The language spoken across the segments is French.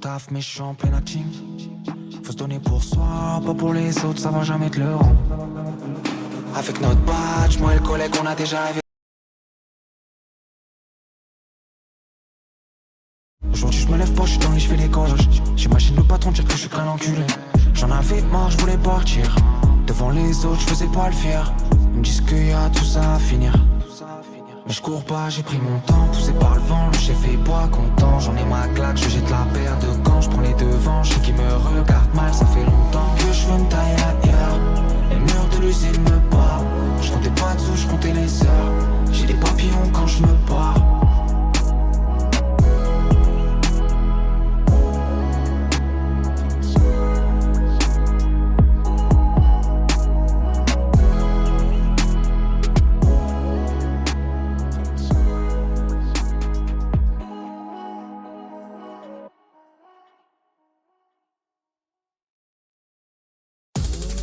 Taf mais je suis en plein acting. Faut se donner pour soi, pas pour les autres, ça va jamais te le rendre. Avec notre badge, moi et le collègue on a déjà rêvé. Aujourd'hui je me lève pas, je suis dans les, je fais les collages. J'imagine le patron dire que je suis qu'un enculé. J'en avais marre, je voulais partir. Devant les autres, je faisais pas le fier. Ils me disent qu'il y a tout ça à finir. Mais je cours pas, j'ai pris mon temps, poussé par le vent, le chef est pas content. J'en ai ma claque, je jette la paire de gants, je prends les devants, je sais qu'ils me regardent mal, ça fait longtemps que je veux me tailler ailleurs. Les murs de l'usine me parlent, je comptais pas de sous, je comptais les heures. J'ai des papillons quand je me pars.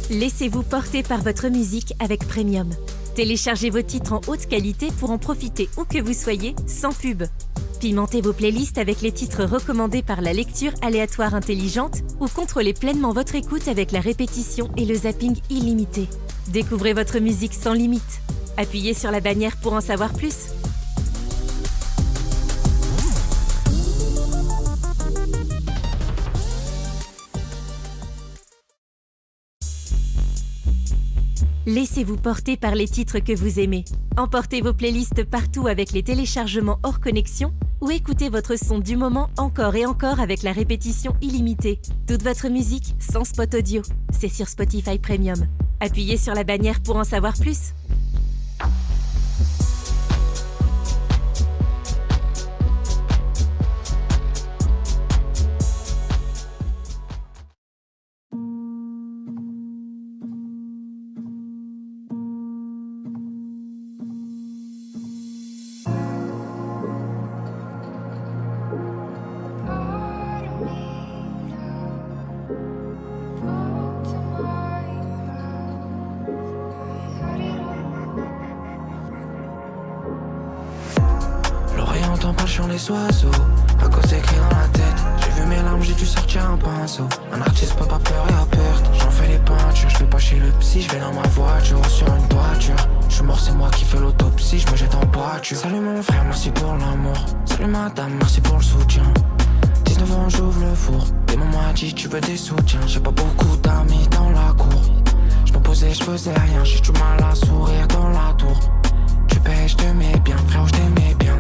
Laissez-vous porter par votre musique avec Premium. Téléchargez vos titres en haute qualité pour en profiter où que vous soyez, sans pub. Pimentez vos playlists avec les titres recommandés par la lecture aléatoire intelligente ou contrôlez pleinement votre écoute avec la répétition et le zapping illimité. Découvrez votre musique sans limite. Appuyez sur la bannière pour en savoir plus. Laissez-vous porter par les titres que vous aimez. Emportez vos playlists partout avec les téléchargements hors connexion ou écoutez votre son du moment encore et encore avec la répétition illimitée. Toute votre musique sans spot audio. C'est sur Spotify Premium. Appuyez sur la bannière pour en savoir plus. Les oiseaux, à cause des cris dans la tête. J'ai vu mes larmes, j'ai dû sortir un pinceau. Un artiste peut pas pleurer à perte. J'en fais les peintures, je vais pas chez le psy, je vais dans ma voiture ou sur une toiture. Je suis mort, c'est moi qui fais l'autopsie, je me jette en pâture. Salut mon frère, merci pour l'amour. Salut madame, merci pour le soutien. 19 ans, j'ouvre le four. Des moments m'a dit tu veux des soutiens. J'ai pas beaucoup d'amis dans la cour. Je me posais, je faisais rien, j'ai du mal à sourire dans la tour. Tu payes, je t'aimais bien, frère, je t'aimais bien.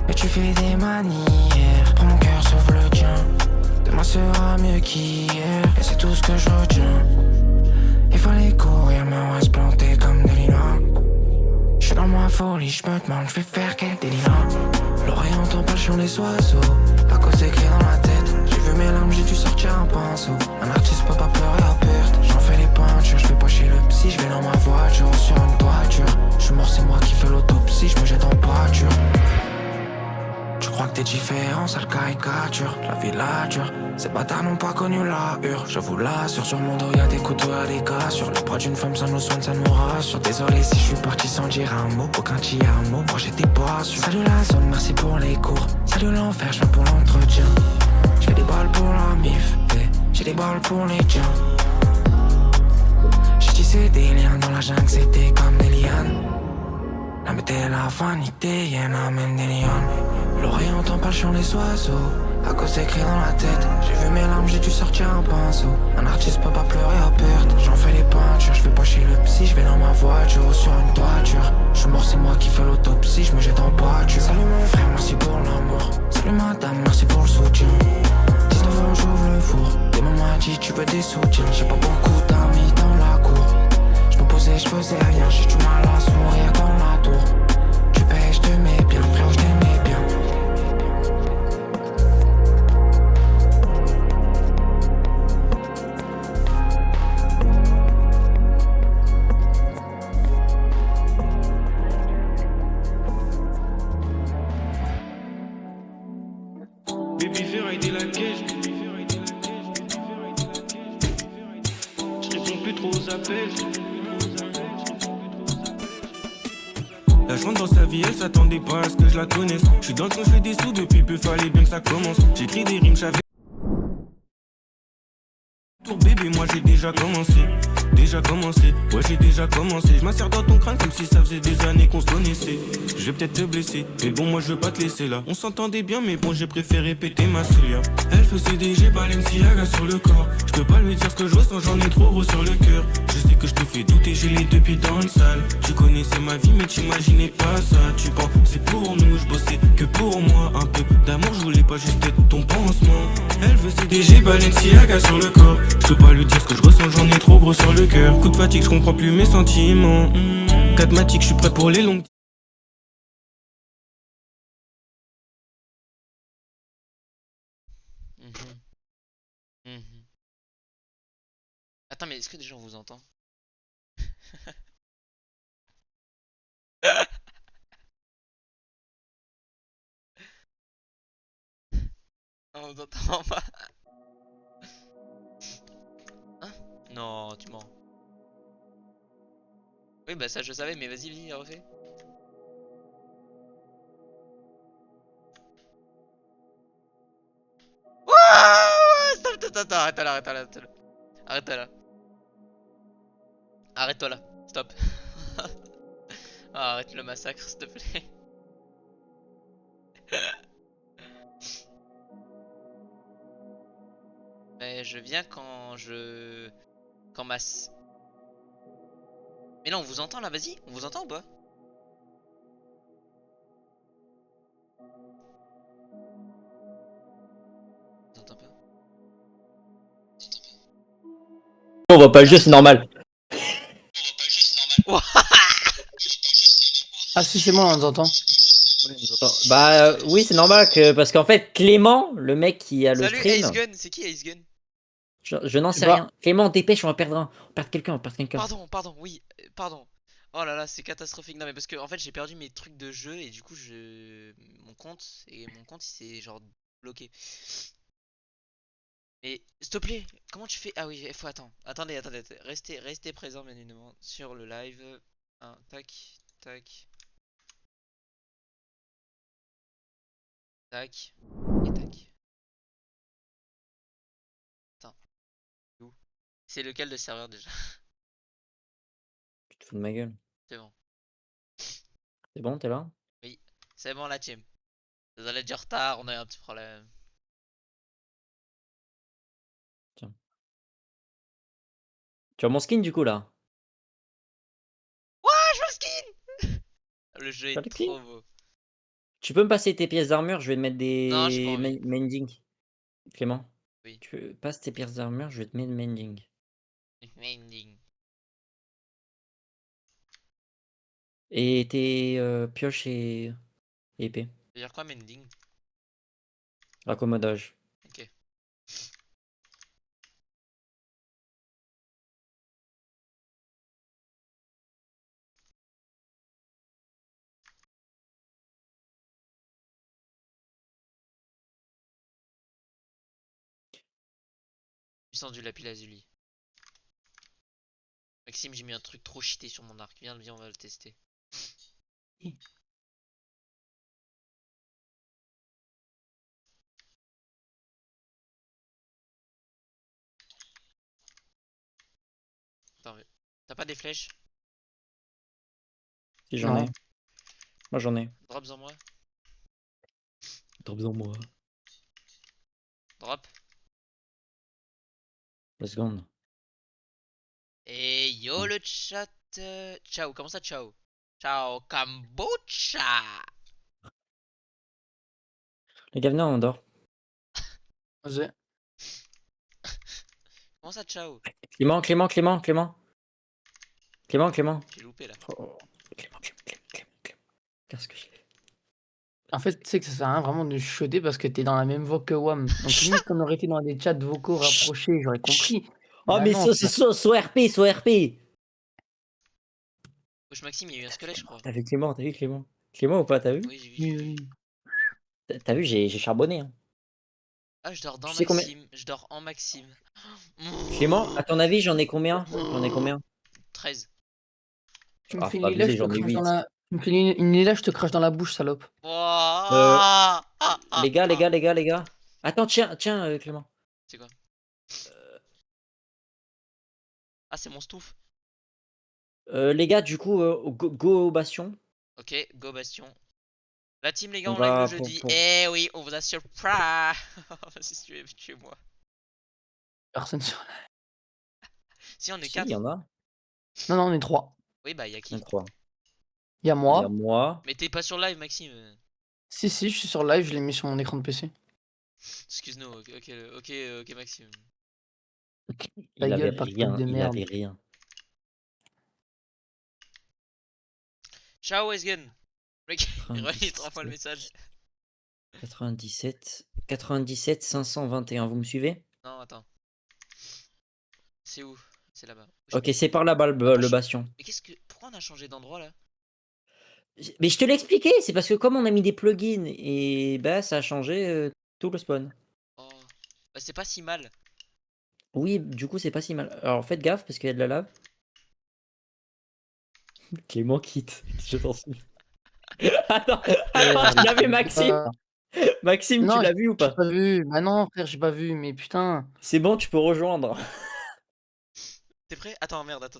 Et tu fais des manières, prends mon cœur, sauve le tien. Demain sera mieux qu'hier, et c'est tout ce que je retiens. Il fallait courir, mais on reste planté comme des lilas. J'suis dans ma folie, j'me demande, j'vais faire quel délirat. L'oreille entend pas le chant des oiseaux, à cause des cris dans la tête. J'ai vu mes larmes, j'ai dû sortir un pinceau. Un artiste peut pas pleurer à perte. J'en fais les peintures, j'vais pas chez le psy, j'vais dans ma voiture ou sur une toiture. J'suis mort, c'est moi qui fais l'autopsie, j'me jette en pâture. Tu crois que t'es différent, sale caricature. La vie la dure, ces bâtards n'ont pas connu la hure. Je vous l'assure, sur mon dos y'a des couteaux à des cassures. Le poids d'une femme, ça nous soigne, ça nous rassure. Désolé si je suis parti sans dire un mot, aucun mot, moi j'étais pas sûr. Salut la zone, merci pour les cours. Salut l'enfer, je viens pour l'entretien. J'fais des balles pour la mif, j'ai des balles pour les tiens. J'ai tissé des liens dans la jungle, c'était comme des lianes. La mété la vanité, y'en a même des lianes. L'oreille entend pas le chant des oiseaux, à cause des cris dans la tête. J'ai vu mes larmes, j'ai dû sortir un pinceau. Un artiste peut pas pleurer à perte. J'en fais les peintures, je vais pas chez le psy, je vais dans ma voiture ou sur une toiture. Je suis mort, c'est moi qui fais l'autopsie, je me jette en pâture. Salut mon frère, merci pour l'amour. Salut madame, merci pour le soutien. 19 ans, j'ouvre le four. Des moments m'a dit tu veux des soutiens. J'ai pas beaucoup d'amis dans la cour. Je me posais, je faisais rien, j'ai du mal à sourire dans la tour. Tu payes, je t'aimais bien, frère, je t'aimais bien. Baby ferraille dès la caisse. Je réponds plus trop aux appels. La chante dans sa vie, elle s'attendait pas à ce que je la connaisse. Je suis dans le son, je fais des sous depuis peu, fallait bien que ça commence. J'écris des rimes, j'avais. Pour bébé, moi j'ai déjà commencé. Ouais j'ai déjà commencé. Je m'insère dans ton crâne comme si ça faisait des années qu'on se connaissait. Je vais peut-être te blesser, mais bon moi je veux pas te laisser là. On s'entendait bien mais bon j'ai préféré péter ma Celia. Elle faisait des G Balenciaga sur le corps. Je peux pas lui dire ce que je ressens, j'en ai trop gros sur le cœur. Je sais que je te fais douter, j'ai les deux pieds dans le sale. Tu connaissais ma vie mais tu imaginais pas ça. Tu penses c'est pour nous, je bossais que pour moi. Un peu d'amour, je voulais pas juste être ton pansement. Elle faisait des G Balenciaga sur le corps. Je peux pas lui dire ce que je ressens, j'en ai trop gros sur le cœur. Coup de fatigue, je comprends plus mes sentiments. Catmatique, je suis prêt pour les longues. Mhm. Mhm. Attends, mais est-ce que déjà on vous entend? On vous entend pas. Hein? Non, tu mens. Oui, bah ça je savais, mais vas-y, refais. Ouah, stop, stop, arrête-toi là. Arrête-toi là. Arrête-toi là. Stop. Ah, arrête le massacre, s'il te plaît. Mais je viens quand je... Quand ma... Mais là, on vous entend là, vas-y. On vous entend ou pas? On vous entend pas? On voit pas le jeu, c'est normal. Ah si, c'est bon, on nous entend. Bah oui, c'est normal que parce qu'en fait Clément, le mec qui a le Salut stream, Ace Gun, c'est qui Ace Gun? je n'en sais Bah. rien. Clément, dépêche, on perd quelqu'un. Pardon, oui, pardon. Oh là là, c'est catastrophique. Non mais parce que en fait j'ai perdu mes trucs de jeu et du coup mon compte il s'est genre bloqué. Mais s'il te plaît, comment tu fais? Ah oui, il faut attendez, restez présent bien évidemment sur le live. Tac, tac, tac et tac. Attends, où? C'est lequel de serveur déjà? Tu te fous de ma gueule. C'est bon. C'est bon, t'es là? Oui, c'est bon la team. Désolé du retard, on a eu un petit problème. Tiens. Tu as mon skin du coup là? Ouah, je veux le skin! Le jeu T'as est le skin? trop beau. Tu peux me passer tes pièces d'armure, je vais te mettre Non, j'ai pas des envie. mending. Clément, Oui. tu passes tes pièces d'armure, je vais te mettre mending. Mending. Et tes pioches et épée. Ça veut dire quoi mending? Raccommodage. Ok. Puissance du lapis lazuli. Maxime, j'ai mis un truc trop cheaté sur mon arc. Viens, on va le tester. Attends, t'as pas des flèches? Si j'en Non. ai. Moi j'en ai. Drops en moi. T'as besoin de moi. Drop. 2 secondes. Et yo le chat. Ciao, comment ça, ciao? Ciao, kombucha. Les gars, venez, on dort. Vas-y. Comment ça, ciao? Clément. J'ai loupé là. Oh. Clément. Qu'est-ce que j'ai fait? En fait, tu sais que ça sert à rien vraiment de chuchoter parce que t'es dans la même voix que WAM. Donc limite qu'on aurait été dans des chats vocaux rapprochés, j'aurais compris. Oh, Là, mais non, c'est so RP. Wesh, Maxime, il y a eu un squelette, je crois. T'as vu Clément? Clément ou pas, t'as vu? Oui, j'ai vu, Oui, j'ai vu. oui. T'as vu, j'ai charbonné. Hein. Ah, je dors dans Tu sais combien? Maxime. Je dors en Maxime. Clément, à ton avis, j'en ai combien? 13. Tu me Ah, fais faut une lila, abuser, je te j'en ai crache dans 8. la... Tu me fais une lila, je te crache dans la bouche, salope. Ouah, Les gars. Attends, tiens, Clément. C'est quoi? Ah, c'est mon stouff. Les gars, du coup, go au Bastion. Ok, go Bastion. La team, les gars, On on live le va jeudi. pour... Eh oui, on vous a surprise. Si tu es chez moi. Personne sur. Si, on est Si, il 4. y en a. Non, non, on est 3. Oui, bah, y a Il y en qui? a 3. Il y a Il y a moi. moi. Mais t'es pas sur live, Maxime. Si, je suis sur live, je l'ai mis sur mon écran de PC. Excuse-nous, ok, Maxime. Ta Il avait gueule, paquebotte rien, de il merde. avait rien. Ciao, Wesgen. Mec, il relit 3 fois le 97, message. 97, 521, vous me suivez? Non, attends. C'est où? C'est là-bas. Ok, c'est par là-bas le Bastion. Mais qu'est-ce que. Pourquoi on a changé d'endroit là? Mais je te l'ai expliqué, c'est parce que comme on a mis des plugins, et bah ça a changé tout le spawn. Oh. Bah, c'est pas si mal. Oui, du coup c'est pas si mal. Alors faites gaffe parce qu'il y a de la lave. Clément quitte, je t'en suis. Attends, tu l'as vu Maxime? Maxime, tu Non, l'as vu ou j'ai pas? pas vu. Bah non, frère, j'ai pas vu, mais putain. C'est bon, tu peux rejoindre. T'es prêt? Attends, merde, attends.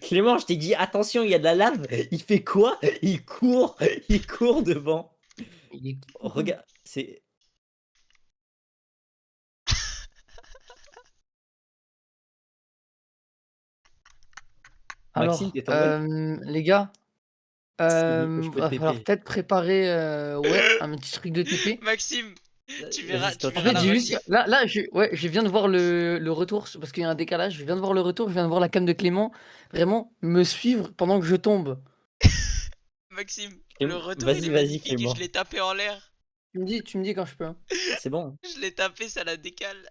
Clément, je t'ai dit attention, il y a de la lave. Il fait quoi? Il court devant. Il est... Regarde, c'est... Alors, Maxime, t'es tombé? les gars, C'est bon, je peux va te falloir TP. peut-être préparer ouais, un petit truc de TP. Maxime, tu Vas-y, verras, c'est toi, En tu tu verras fait, la commences. j'ai juste. rediff. Là, je viens de voir le retour, parce qu'il y a un décalage. Je viens de voir le retour, je viens de voir la cam de Clément. Vraiment, me suivre pendant que je tombe. Maxime, le retour il est Vas-y, magnifique et je Clément. l'ai tapé en l'air. Tu me dis quand je peux. Hein. C'est bon. Je l'ai tapé, ça la décale.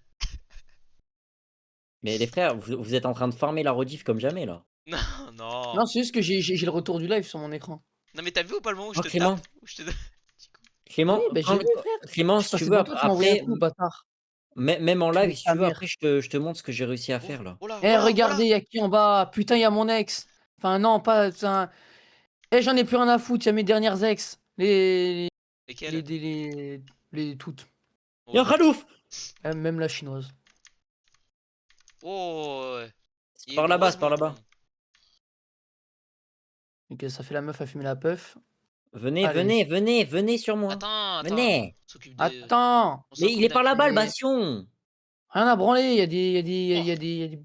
Mais les frères, vous êtes en train de farmer la rediff comme jamais là. Non, non. Non, c'est juste que j'ai le retour du live sur mon écran. Non, mais t'as vu ou pas le moment où je Oh, te Clément. tape? Où je te... Oui, Clément, bah j'ai vu, frère. Clément, Je si suis tu passé veux, devant toi, tu m'as envoyé un après, coup, bâtard. même en Tu live, niques si ta tu veux, mère. après, je te montre ce que j'ai réussi à faire là. Oh là, Eh, oh là, regardez, y a qui en bas? Putain, y a mon ex. Enfin, non, pas. Eh, j'en ai plus rien à foutre, y a mes dernières ex. Lesquels? Les toutes. Oh, Y'a un Khalouf! Même la chinoise. oh, ouais. C'est Il est par là-bas, c'est par breusement là-bas. bon. Ok, ça fait la meuf à fumer la puff. Venez, Allez. venez sur moi. Attends. Venez. On s'occupe de. Attends! On Mais il s'occupe est par là-bas le d'acculer. bastion. Rien à branler, y a des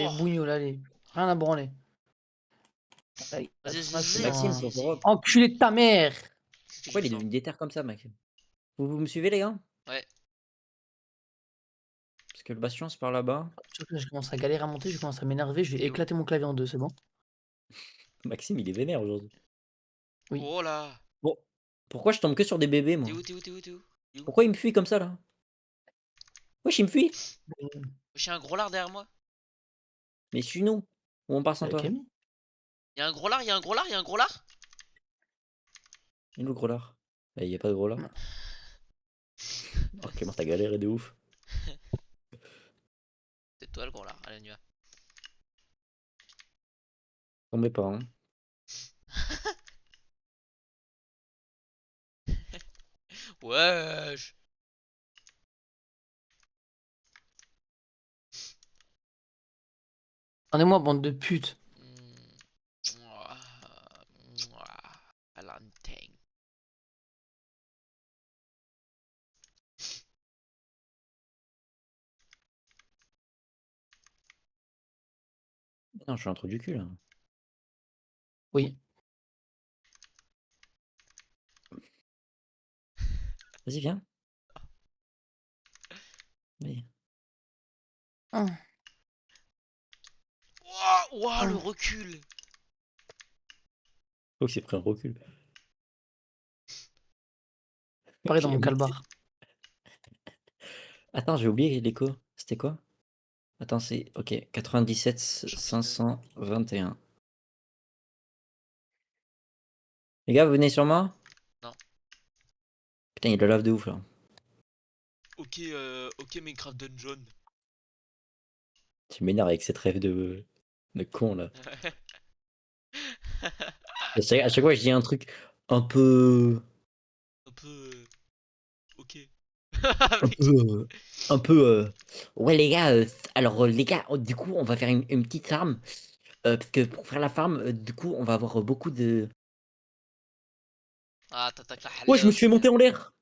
Oh. bougnoules, allez. Rien à branler. Allez, Vas-y, reste là, je suis Maxime, dans- sur Europe. Enculé de ta mère! Qu'est-ce que Pourquoi je il est sens? devenu déter comme ça, Maxime? Vous me suivez, les gars? Ouais. Parce que le bastion, c'est par là-bas. Je commence à galérer à monter, je commence à m'énerver, je vais Il est où? éclater mon clavier en deux, c'est bon? Maxime, il est vénère aujourd'hui. Oui. Oh là. Bon, pourquoi je tombe que sur des bébés, moi? T'es où? Pourquoi il me fuit comme ça, là? Wesh, il me fuit? J'ai un gros lard derrière moi. Mais suis-nous. Ou on part sans toi? Camille? Y'a un gros lard, y'a un gros lard. Il est où le gros lard? Il y a pas de gros lard. Non. Oh, Clément, t'as galéré de ouf. C'est toi le gros lard. Allez, on y va. Tombez pas, hein. Wesh. Attendez-moi, bande de putes. Valentine. Non, je suis un trou du cul, là. Oui. Vas-y, viens. Vas-y. Ouah, le recul. Oh, il s'est pris un recul. Pareil dans mon Clément, calbar. Attends, j'ai oublié l'écho. C'était quoi? Attends, c'est... Ok, 97 521. Les gars, vous venez sur moi? Non. Putain, il le lave de ouf, là. Ok, Minecraft Dungeon. Tu m'énerves avec cette rêve de con, là. À chaque fois, je dis un truc un peu... Un peu. Ok. Un peu, un peu. Ouais, les gars, alors, les gars, du coup, on va faire une petite farm. Parce que pour faire la farm, du coup, on va avoir beaucoup de. Ah, t'attaques la Ouais, je me halea, suis monté frère. en l'air.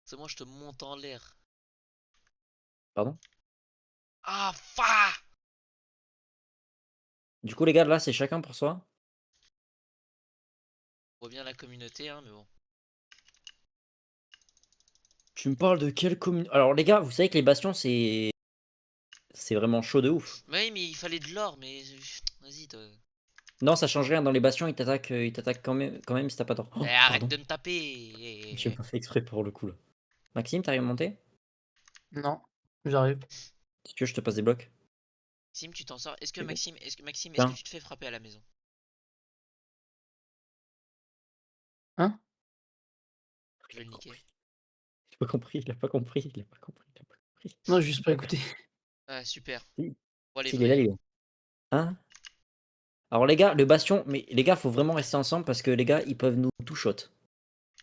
C'est moi, je te monte en l'air. Pardon. Ah, fa! Du coup, les gars, là, c'est chacun pour soi. On voit bien la communauté, hein, mais bon. Tu me parles de quelle commune? Alors, les gars, vous savez que les bastions, c'est vraiment chaud de ouf. Bah oui, mais il fallait de l'or, mais. Vas-y, toi. Non, ça change rien. Dans les bastions, ils t'attaquent quand même si t'as pas d'or. Eh, Oh, arrête pardon. de me taper! Eh, J'ai pas fait exprès pour le coup, là. Maxime, t'arrives à monter? Non, j'arrive. Si tu veux, je te passe des blocs. Maxime, tu t'en sors. Est-ce que Tiens. tu te fais frapper à la maison? Hein? Je vais le niquer. Il a pas compris, il a pas compris, il a pas compris, il a pas compris. Non, j'ai juste pas écouté. Ah, super. Si, Bon, les il est là, vrais. les gars. Hein? Alors, les gars, le bastion, mais les gars, faut vraiment rester ensemble parce que les gars, ils peuvent nous tout shot.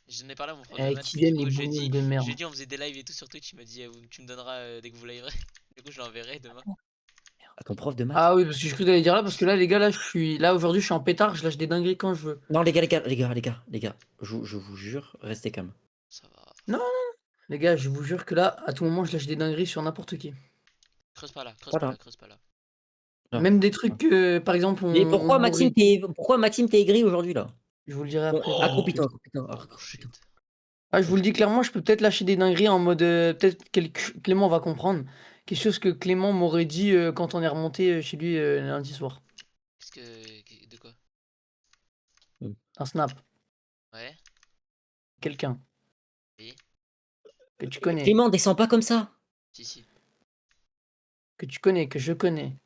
Je n'ai parlé à mon prof de Eh, maths. qui Du viennent les coup, bougnoules de merde. je lui ai dit, on faisait des lives et tout sur Twitch. Il m'a dit, tu me donneras dès que vous liverez. Du coup, je l'enverrai demain. À ton prof de maths? Ah oui, parce que je cru d'aller dire là, parce que là, les gars, là, là, aujourd'hui, je suis en pétard, je lâche des dingueries quand je veux. Non, les gars, les gars, les gars, les gars, les gars, je vous jure, restez calme. Ça va. Non, les gars, je vous jure que là, à tout moment, je lâche des dingueries sur n'importe qui. Creuse pas là, creuse pas Voilà. là, creuse pas là. Là. Même des trucs que, par exemple, Mais on m'aurait dit. pourquoi Maxime t'es aigri aujourd'hui là? Je vous le dirai Bon, après, Oh, accroupis-toi, tranquille. accroupis-toi, oh accroupis-toi. shit. Ah, je vous le dis clairement, je peux peut-être lâcher des dingueries en mode. Peut-être que Clément va comprendre. Quelque chose que Clément m'aurait dit quand on est remonté chez lui lundi soir. Qu'est-ce que. De quoi? Un snap. Ouais, Quelqu'un oui, que tu connais. Clément, descends pas comme ça. si, si. Que tu connais, que je connais.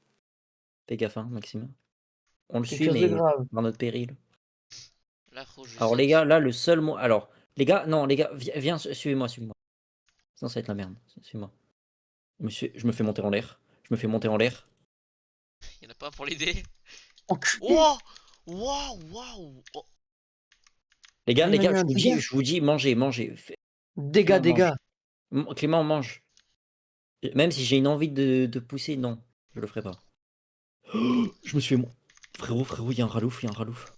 Fais gaffe, hein, Maxime. On le Quelque suit, chose de mais grave. dans notre péril. Là, frérot, je Alors sais. les gars, là, le seul mot... Alors, les gars, non, les gars, viens, suivez-moi, suivez-moi. Sinon, ça va être la merde. Suivez-moi. Je me fais monter en l'air. Je me fais monter en l'air. Il y en a pas un pour l'aider. Enculé. Oh! Waouh, waouh! Oh. Les Il m'a gars, mis un dégât. je vous dis, mangez, mangez. Dégâts, Clément, dégâts. mange. Clément, mange. Même si j'ai une envie de pousser, non, je le ferai pas. Je me suis fait... Frérot, il y a un ralouf, il y a un ralouf.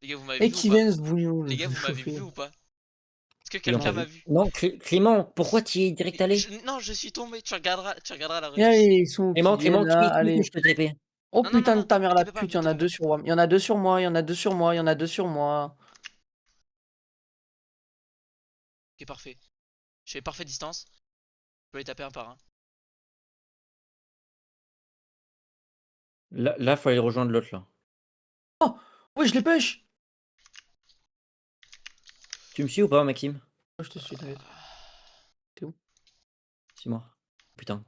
Les gars, vous m'avez Et vu ou qui pas? viennent ce bouillon, Les le gars, fait vous m'avez chauffer. vu ou pas? Est-ce que Oui, on t'a quelqu'un m'a vu. vu? Non, Clément, pourquoi tu y es direct allé? Non, je suis tombé. Tu regarderas la Et rediff. allez, ils sont où qui viennent Clément, là? clique, que Allez. je te TP. Oh Non, non, non, putain de non. ta mère Me la TP pas, pute, il me y en a TP deux pas. sur moi. Il y en a deux sur moi, il y en a deux sur moi, il y en a deux sur moi. Ok, parfait. Je fais parfait distance. Je peux les taper un par un. Là, faut aller rejoindre l'autre, là. Oh! Ouais, je les pêche! Tu me suis ou pas, Maxime? Oh, je te suis, t'inquiète. T'es où? Suis-moi. Putain.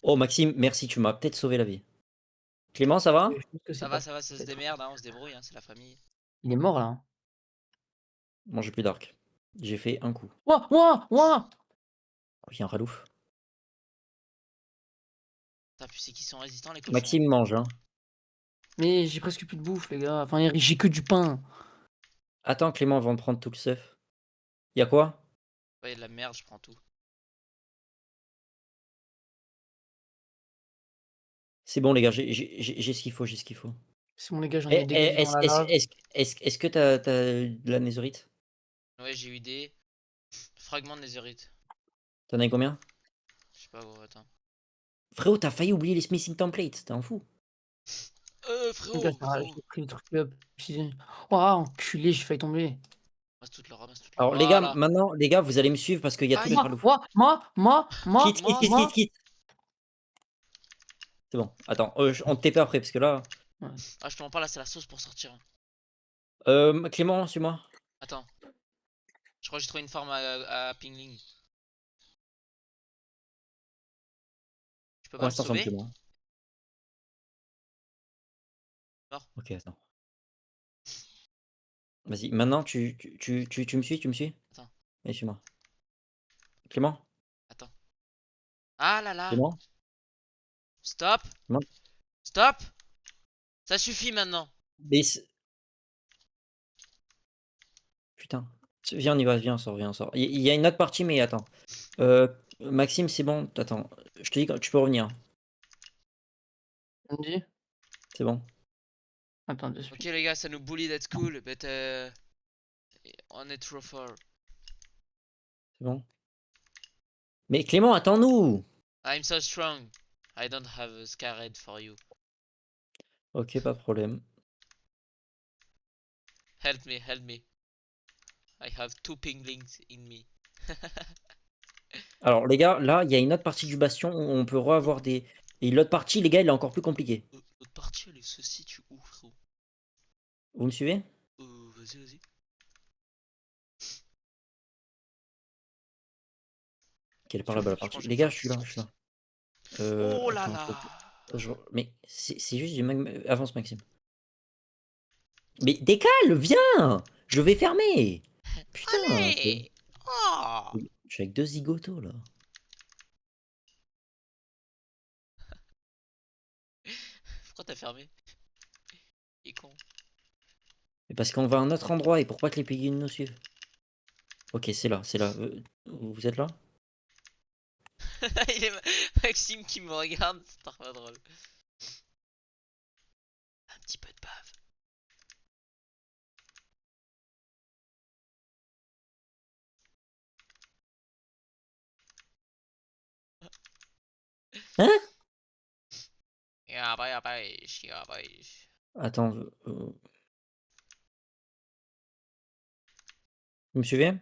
Oh, Maxime, merci, tu m'as peut-être sauvé la vie. Clément, ça va? Je pense que c'est pas Ça va, ça se peut-être. démerde, hein, on se débrouille, hein, c'est la famille. Il est mort là. Hein. Bon, j'ai plus d'arc. J'ai fait un coup. Ouah! Ouah! Ouah! Oh, il y a un ralouf. Putain, puis c'est qu'ils sont résistants les cochons. Maxime mange, hein. Mais j'ai presque plus de bouffe, les gars. Enfin, j'ai que du pain. Attends, Clément, avant de prendre tout le stuff. Y a quoi? Ouais, y a de la merde, je prends tout. C'est bon, les gars, j'ai ce qu'il faut, j'ai ce qu'il faut. C'est bon, les gars, j'en ai Eh, dégagé dans la lave. est-ce que t'as de la netherite? Ouais, j'ai eu des fragments de netherite. T'en as combien? Je sais pas, gros, attends. Frérot, t'as failli oublier les smithing templates, t'es un fou. Les gars, Frérot, frérot. j'ai pris le truc up. Ouah, enculé, j'ai failli tomber. Ramasse toute l'or. Alors, les gars, Voilà. maintenant, les gars, vous allez me suivre parce qu'il y a tous les Aïe. raloufs. Moi, Quitte. C'est bon, attends, on te TP après parce que là. Ah, je te mens pas, là, c'est la sauce pour sortir. Hein. Clément, suis-moi. Attends. Je crois que j'ai trouvé une forme à Pingling. Tu peux On pas me reste ensemble, sauver? Clément. Mort. Ok, attends. Vas-y, maintenant, tu me suis, tu me suis? Attends. Allez, suis-moi. Clément? Attends. Ah là là. Clément? Stop. Non. Stop. Ça suffit maintenant. Mais putain. Viens, on y va, viens, on sort, viens, on sort. Il y a une autre partie, mais attends. Maxime, c'est bon, attends. Je te dis quand tu peux revenir. On me dit? C'est bon. Attends 2 Ok secondes. les gars, ça nous bully, that's cool, but on est trop fort. C'est bon. Mais Clément, attends-nous! I'm so strong. I don't have a scared for you. Ok, pas de problème. Help me, help me. I have 2 pinglings in me. Alors, les gars, là, il y a une autre partie du bastion où on peut reavoir des. Et l'autre partie, les gars, elle est encore plus compliquée. L'autre partie, elle se situe où, frérot? Vous me suivez? Vas-y, vas-y. Quelle est par là-bas la Je pense partie? que je vais Les me gars, faire un je suis là, je petit suis là. Oh là Attends, là! mais c'est juste du avance, Maxime. Mais décale, viens! Je vais fermer! Putain! Allez! Oh! Je suis avec deux zigotos là. Pourquoi t'as fermé? Il est con. Mais parce qu'on va à un autre endroit et pour pas que les pigouins nous suivent. Ok, c'est là, c'est là. Vous êtes là? Il est Maxime qui me regarde, c'est parfois drôle. Un petit peu de bave. Hein? Ja, weich, ja, weich. Attends, vous me suivez?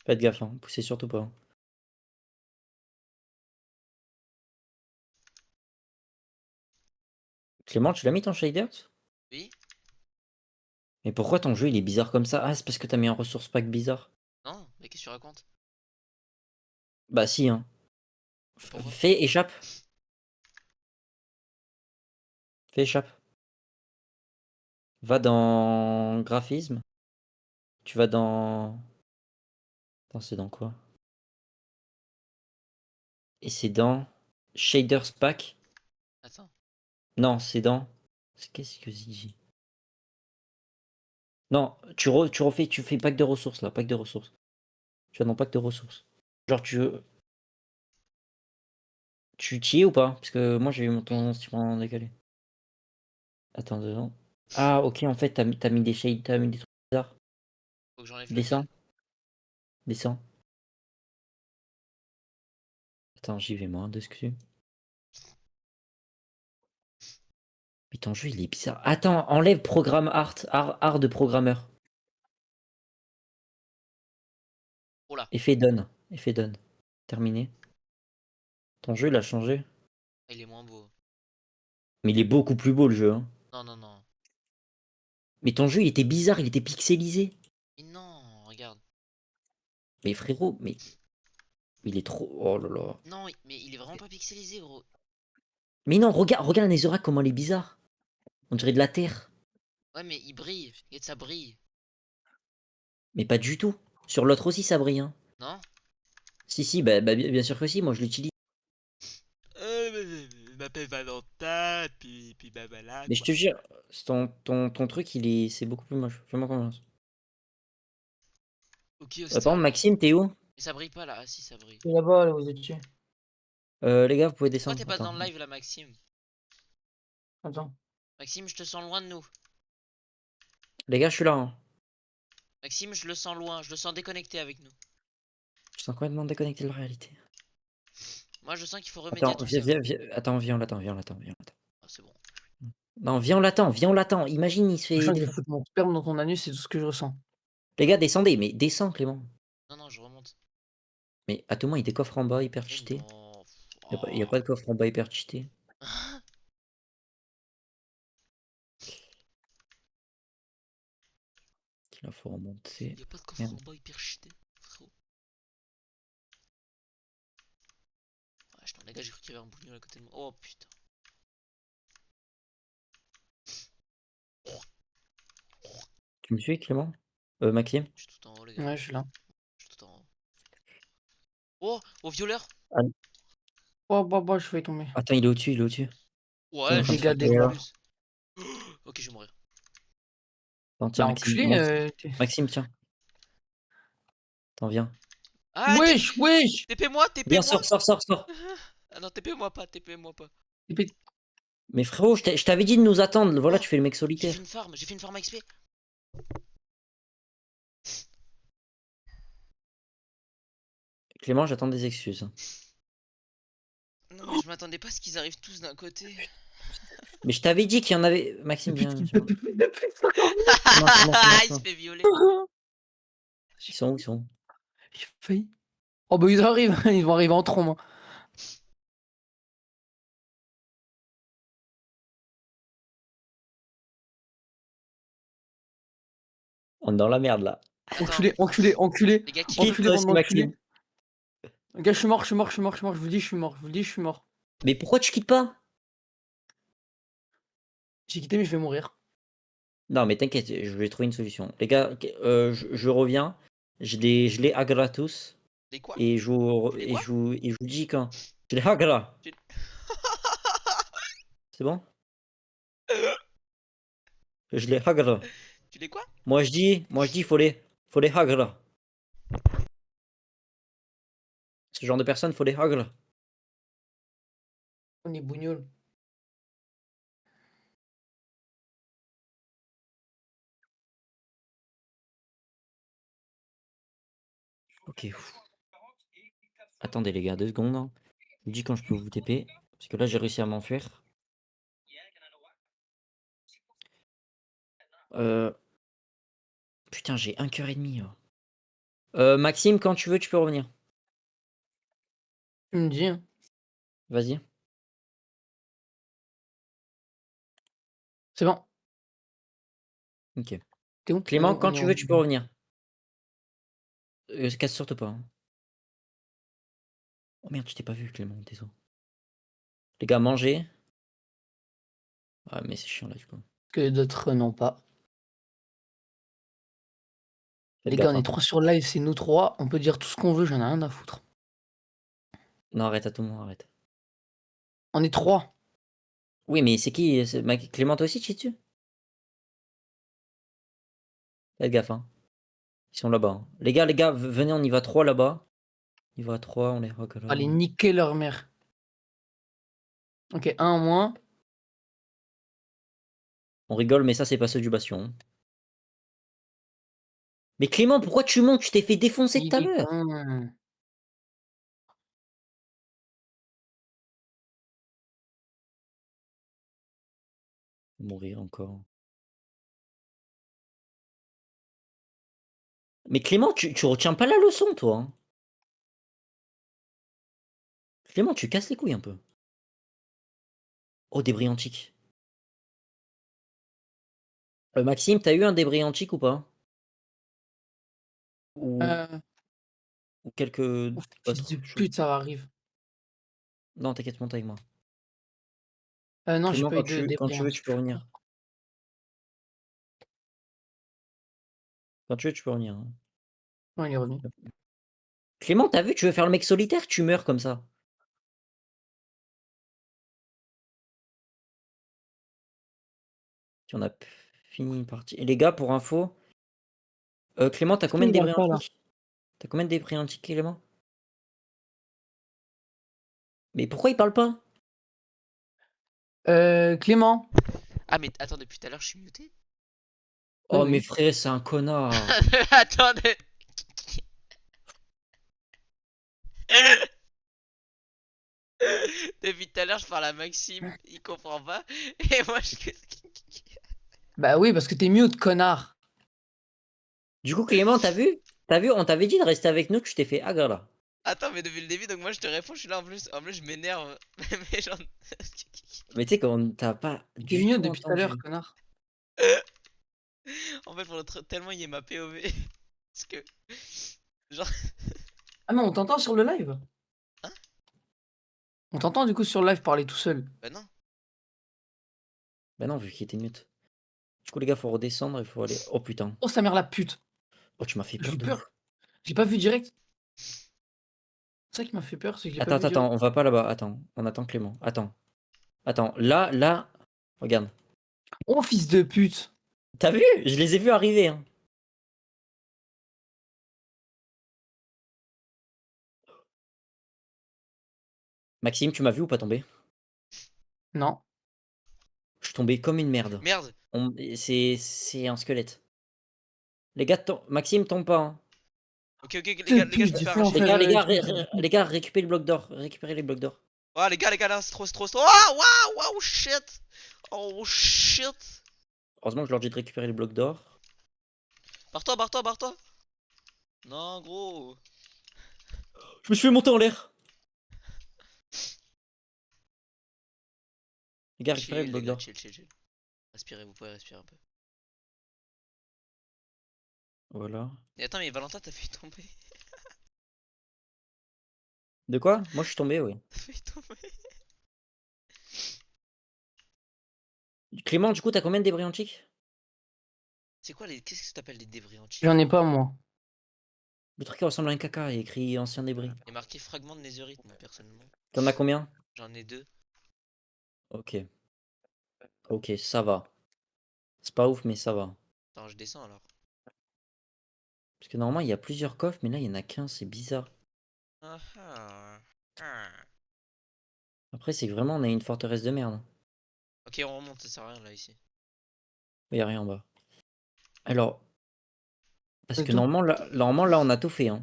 Faites gaffe, hein. Poussez surtout pas, hein. Clément, tu l'as mis ton shaders? Oui? Mais pourquoi ton jeu il est bizarre comme ça? Ah, c'est parce que t'as mis un ressource pack bizarre. Non? Mais qu'est-ce que tu racontes? Bah si, hein. Pourquoi? Fais échappe. Fais échappe. Va dans graphisme. Tu vas dans. Attends, c'est dans quoi? Et c'est dans shaders pack. Attends. Non, c'est dans. Qu'est-ce que j'ai dit? Non, tu refais, tu fais pack de ressources là, pack de ressources. Tu vas dans pack de ressources. Genre tu t'y es ou pas? Parce que moi j'ai eu ton en décalé. Attends 2 ans. Ah ok, en fait t'as mis des shades, t'as mis des trucs bizarres. Faut que j'enlève Descends, lequel? descends. Attends, j'y vais moi, dessus. Mais ton jeu il est bizarre. Attends, enlève programme art de programmeur. Oh là. Effet done. Effet done. Terminé. Ton jeu il a changé. Il est moins beau. Mais il est beaucoup plus beau le jeu, hein. Non, non, non. Mais ton jeu il était bizarre, il était pixelisé. Mais non, regarde. Mais frérot, mais il est trop. Oh là là. Non, mais il est vraiment pas pixelisé, gros. Mais non, regarde la Netherrack comment elle est bizarre. On dirait de la terre. Ouais, mais il brille. Et ça brille. Mais pas du tout. Sur l'autre aussi ça brille, hein. Non? Si, si, bah, bien sûr que si, moi je l'utilise. Je m'appelle Valentin, puis bah voilà, Mais je quoi. te jure, ton truc, c'est beaucoup plus moche. Fais-moi confiance. Ok, Par exemple, Star. Maxime, t'es où? Mais ça brille pas là. Ah si, ça brille. Et là-bas, là, vous êtes dessus. Les gars, vous pouvez Pourquoi descendre. t'es pas Attends. dans le live là, Maxime? Attends. Maxime, je te sens loin de nous. Les gars, je suis là, hein. Maxime, je le sens loin. Je le sens déconnecté avec nous. Je sens complètement déconnecté de la réalité. Moi, je sens qu'il faut remédier à Attends, tout ça. Attends, viens, on l'attend, viens, on l'attend, viens, on l'attend. Ah, c'est bon. Non, viens, on l'attend. Imagine, il se Je fait sens que je vais défoncer. foutre mon sperme dans ton anus, c'est tout ce que je ressens. Les gars, descendez, mais descends, Clément. Non, non, je remonte. Mais à tout moment, il y a des coffres en bas hyper Mais cheatés. non. Il y a pas de coffre en bas hyper cheaté. Qu'il faut remonter. Y'a pas de coffre Merde. en bas hyper cheaté, frérot. Ah, putain, les gars, j'ai cru qu'il y avait un bougnon à côté de moi. Oh putain. Tu me suis, Clément? Maxime? Je suis tout en haut, les gars. Ouais, je suis là. Je suis tout en haut. Oh, au violeur. Oh, bah, je vais tomber. Attends, il est au-dessus, il est au-dessus. Ouais, Attends, je dégâts, sais dégâts. en plus. Ok, je vais mourir. Attends, tiens, Bah, Maxime. enculé, Maxime, tiens. T'en viens. Ah, Wesh, wesh! TP-moi, Viens, TP-moi. sors. Ah non, TP-moi pas, TP-moi pas. Mais frérot, je t'avais dit de nous attendre. Voilà, Oh, tu fais le mec J'ai solitaire. fait une farm XP. Clément, j'attends des excuses. Non, mais je m'attendais pas à ce qu'ils arrivent tous d'un côté. Mais je t'avais dit qu'il y en avait. Maxime, viens. Il viens. Il se fait violer. Ils sont où? Ils sont où? J'ai failli. Oh bah ils arrivent, ils vont arriver en trombe, hein. On est dans la merde là. Attends, Enculé, les gars qui Quitte, enculé, meurent. bande c'est Maxime. d'enculés. Gars, je suis mort, je vous le dis, je suis mort, Mais pourquoi tu quittes pas? J'ai quitté mais je vais mourir. Non, mais t'inquiète, je vais trouver une solution. Les gars, je reviens. Je les agra tous. Les quoi? Et Les quoi? je vous dis quand. Je les agra. Tu- C'est bon? Je les agra. Tu les quoi? Moi je dis, faut les agra. Ce genre de personnes, faut les agra. On est bougnoles. Ok. Attendez les gars, 2 secondes, hein. Je vous dis quand je peux vous TP. Parce que là, j'ai réussi à m'enfuir. Euh... Putain, j'ai 1 h 30. Maxime, quand tu veux, tu peux revenir. Tu me dis, hein. Vas-y. C'est bon. Ok. T'es où? Clément, quand On est tu en- veux, tu peux revenir. Casse surtout pas, hein. Oh merde, tu t'es pas vu, Clément, désolé. Les gars, mangez. Ah, mais c'est chiant là, du coup. Que d'autres n'ont pas. Faites Les gars, gaffe, on est hein. 3 sur live, c'est nous 3. On peut dire tout ce qu'on veut, j'en ai rien à foutre. Non, arrête à tout moment, arrête. On est 3. Oui, mais c'est qui? Clément, toi aussi, tu es dessus? Faites gaffe, hein. Ils sont là-bas, hein. Les gars, venez, on y va 3 là-bas. On y va 3, on les rock là. Allez, niquer leur mère. Ok, un en moins. On rigole, mais ça, c'est pas ceux du bastion, hein. Mais Clément, pourquoi tu montes? Tu t'es fait défoncer tout à Il est l'heure. con. Mourir encore. Mais Clément, tu retiens pas la leçon, toi, hein. Clément, tu casses les couilles un peu. Oh, débris antique. Maxime, t'as eu un débris antique ou pas? Ou, Euh, ou quelques oh, fils autres de choses? pute, ça arrive. Non, t'inquiète, monte avec moi. Non, j'ai Clément, pas eu de quand débris tu veux, tu antiques. peux revenir. Quand tu veux, tu peux revenir, hein. Non, il est revenu. Clément, t'as vu, tu veux faire le mec solitaire, tu meurs comme ça. On a fini une partie. Et les gars, pour info, Clément, t'as combien de Il parle débris pas là. antiques? T'as combien de débris antiques, Clément? Mais pourquoi il parle pas? Clément. Ah, mais attends, depuis tout à l'heure, je suis muté. Oh, Oui. mais frère, c'est un connard. Attendez. Depuis tout à l'heure, je parle à Maxime, il comprend pas. Et moi, je. Bah oui, parce que t'es mute, connard. Du coup, Clément, t'as vu? T'as vu, on t'avait dit de rester avec nous, tu t'es fait agra là. Attends, mais depuis le début, donc moi je te réponds, je suis là en plus je m'énerve. Mais genre. Mais tu sais qu'on t'a pas T'es du mute tout depuis tout à l'heure, entendu. connard. En fait, tellement il est ma POV. Parce que. Genre. Ah mais on t'entend sur le live? Hein? On t'entend du coup sur le live parler tout seul. Bah non. Bah non, vu qu'il était mute. Du coup, les gars, faut redescendre, il faut aller. Oh putain. Oh sa mère la pute. Oh, tu m'as fait J'ai peur eu de peur. ouf. J'ai pas vu direct. C'est ça qui m'a fait peur, c'est que je l'ai pas Attends, vu direct. attends, on va pas là-bas. Attends, on attend Clément. Attends. Attends, là, regarde. Oh fils de pute. T'as vu? Je les ai vus arriver, hein. Maxime, tu m'as vu ou pas tomber? Non. Je suis tombé comme une merde. Merde. C'est un squelette. Les gars, Maxime, tombe pas, hein. Ok, ok, Putain, les gars, je me j'ai fais failli en arracher. faire. Les gars, récupérez le bloc d'or. Récupérez les blocs d'or. Ah, les gars, là, c'est trop. Ah, waouh, waouh, shit. Oh, shit. Heureusement que je leur dis de récupérer les blocs d'or. Barre-toi, barre-toi, barre-toi. Non, gros. Je me suis fait monter en l'air. Les gars, récupérez le Chill, les bloc gars, d'or. chill. Respirez, vous pouvez respirer un peu. Voilà. Et attends, mais Valentin, t'as fait tomber. De quoi? Moi, je suis tombé, oui. T'as fait tomber. Clément, du coup, t'as combien de débris antiques? C'est quoi les. Qu'est-ce que t'appelles les débris antiques? J'en ai pas, moi. Le truc qui ressemble à un caca et écrit ancien débris. Il y a marqué fragment de netherite, moi, personnellement. T'en as combien? J'en ai 2. Ok. Ok, ça va. C'est pas ouf, mais ça va. Attends, je descends alors. Parce que normalement, il y a plusieurs coffres, mais là, il y en a qu'un, c'est bizarre. Ah ah. Ah. Après, c'est que vraiment, on a une forteresse de merde. Ok, on remonte, ça sert à rien là ici. Il y a rien en bas. Alors, parce C'est que tout. normalement, là, on a tout fait, hein.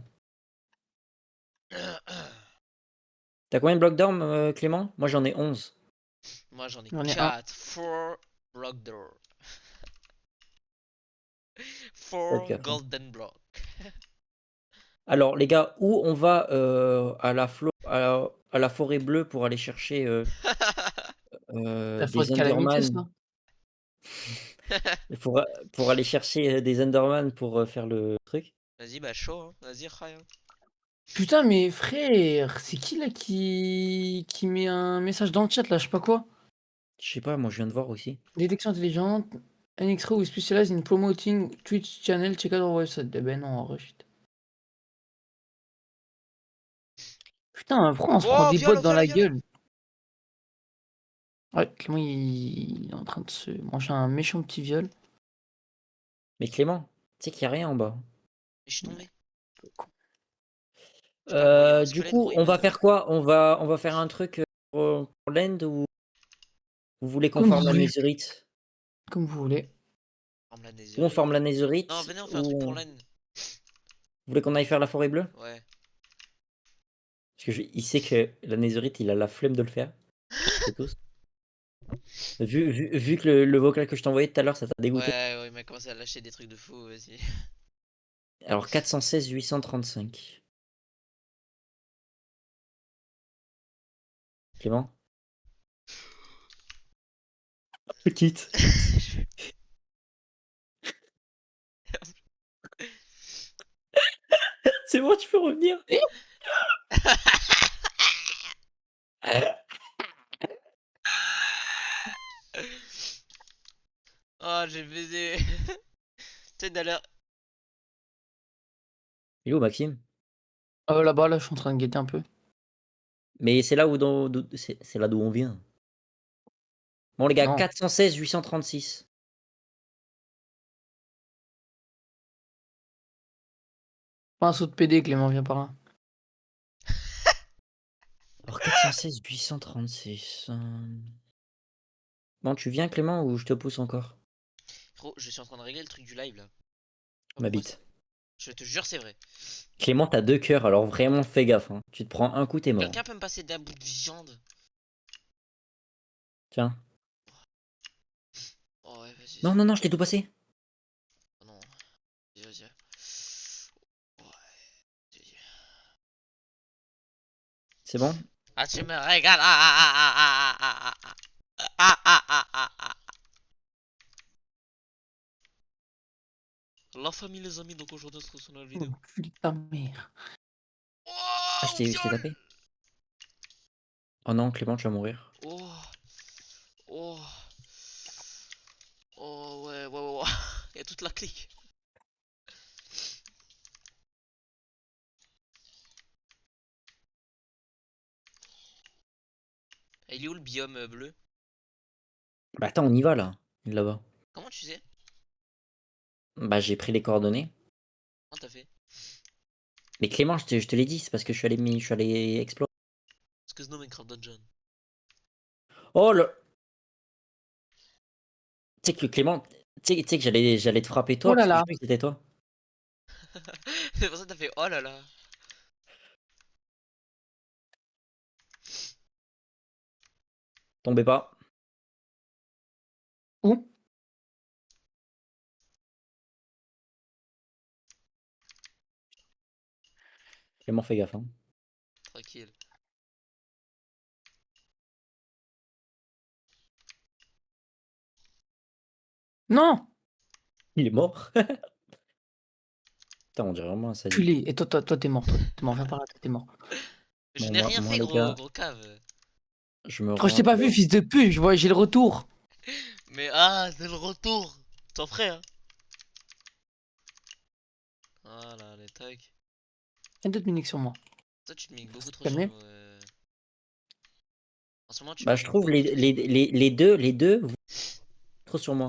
T'as combien de blocs d'or, Clément? Moi, j'en ai 11. Moi j'en ai J'en ai un. 4. 4 block door. Ouais, 4 4, hein. golden block. Alors, les gars, où on va à la forêt bleue pour aller chercher La forêt des de calamité, Enderman? ça. Pour, pour aller chercher des Enderman pour faire le truc? Vas-y, bah chaud, hein. Vas-y, Ryan. Putain, mais frère, c'est qui là qui met un message dans le chat là, je sais pas quoi? Je sais pas, moi, je viens de voir aussi. Détection intelligente. NXRO we specialize in promoting Twitch channel, check out our website. Eh ben non, en vrai, shit. Putain, pourquoi on se prend Oh, des bottes dans viol, la viol. gueule? Ouais, Clément, il est en train de se manger un méchant petit viol. Mais Clément, tu sais qu'il n'y a rien en bas. Et je suis tombé. Je sais pas, gros, il y a un Du squelette, coup, gros, il on me. va faire quoi? On va faire un truc pour l'end ou vous voulez qu'on Comme vous forme la voulez, netherite? comme vous voulez. Forme la Ou on forme netherite. la Non, netherite venez, on fait un truc ou pour vous l'end. voulez qu'on aille faire la forêt bleue? Ouais. Parce que il sait que la netherite, il a la flemme de le faire. C'est tous. Vu que le vocal que je t'ai envoyé tout à l'heure, ça t'a dégoûté. Ouais, il m'a commencé à lâcher des trucs de fou, vas-y. Alors 416 835. Clément? Petite. C'est bon, tu peux revenir. Oh, j'ai baisé. Tu sais, d'ailleurs. Il est où, Maxime? Là-bas, là, je suis en train de guetter un peu. Mais c'est là c'est là d'où on vient. Bon les gars, Non, 416 836. pas un saut de PD, Clément, viens par là. Alors 416 836. Bon, tu viens Clément ou je te pousse encore? Gros, je suis en train de régler le truc du live là. Oh, Ma pourquoi bite. Je te jure, c'est vrai. Clément, t'as deux cœurs, alors vraiment fais gaffe, hein. Tu te prends un coup, t'es mort. Quelqu'un peut me passer d'un bout de viande? Tiens. Oh, ouais, vas-y. Non, non, non, je t'ai tout passé. Oh, non. Vas-y. Ouais, vas-y. C'est bon? Ah, tu me régales. Ah. La famille, les amis, donc aujourd'hui on se retrouve sur une vidéo. Enculé de ta mère. Ah, Oh, je t'ai viol. tapé. Oh non, Clément, tu vas mourir. Oh. Oh. Oh, ouais. Il y a toute la clique. Et il est où le biome bleu? Bah attends, on y va là. Là-bas. Comment tu sais? Bah, j'ai pris les coordonnées. Comment t'as fait? Mais Clément, je te l'ai dit, c'est parce que je suis allé explorer. Excuse no Minecraft Dungeon. Oh là! Tu sais que Clément, tu sais que j'allais te frapper Oh toi, là parce que je là. sais que c'était toi. C'est pour ça que t'as fait oh là là. Tombez pas. Où? Clément, fais gaffe, hein. Tranquille. Non! Il est mort. Putain, on dirait vraiment un sadique. Culé. Et toi, t'es mort, toi. T'es mort, viens par là, toi, t'es mort. Je Bon, n'ai rien moi, fait les gros, gars, gros cave. je me Oh, je t'ai rends. pas vu, fils de pute, j'ai le retour. Mais ah, c'est le retour. T'en ferais hein. Voilà, les tacs. Il y a d'autres miniques sur moi. Toi tu te mixes beaucoup trop sur Calmez. nous. En ce moment tu te Bah, je mixes trouve beaucoup trop sur nous. les deux, vous trop sur moi.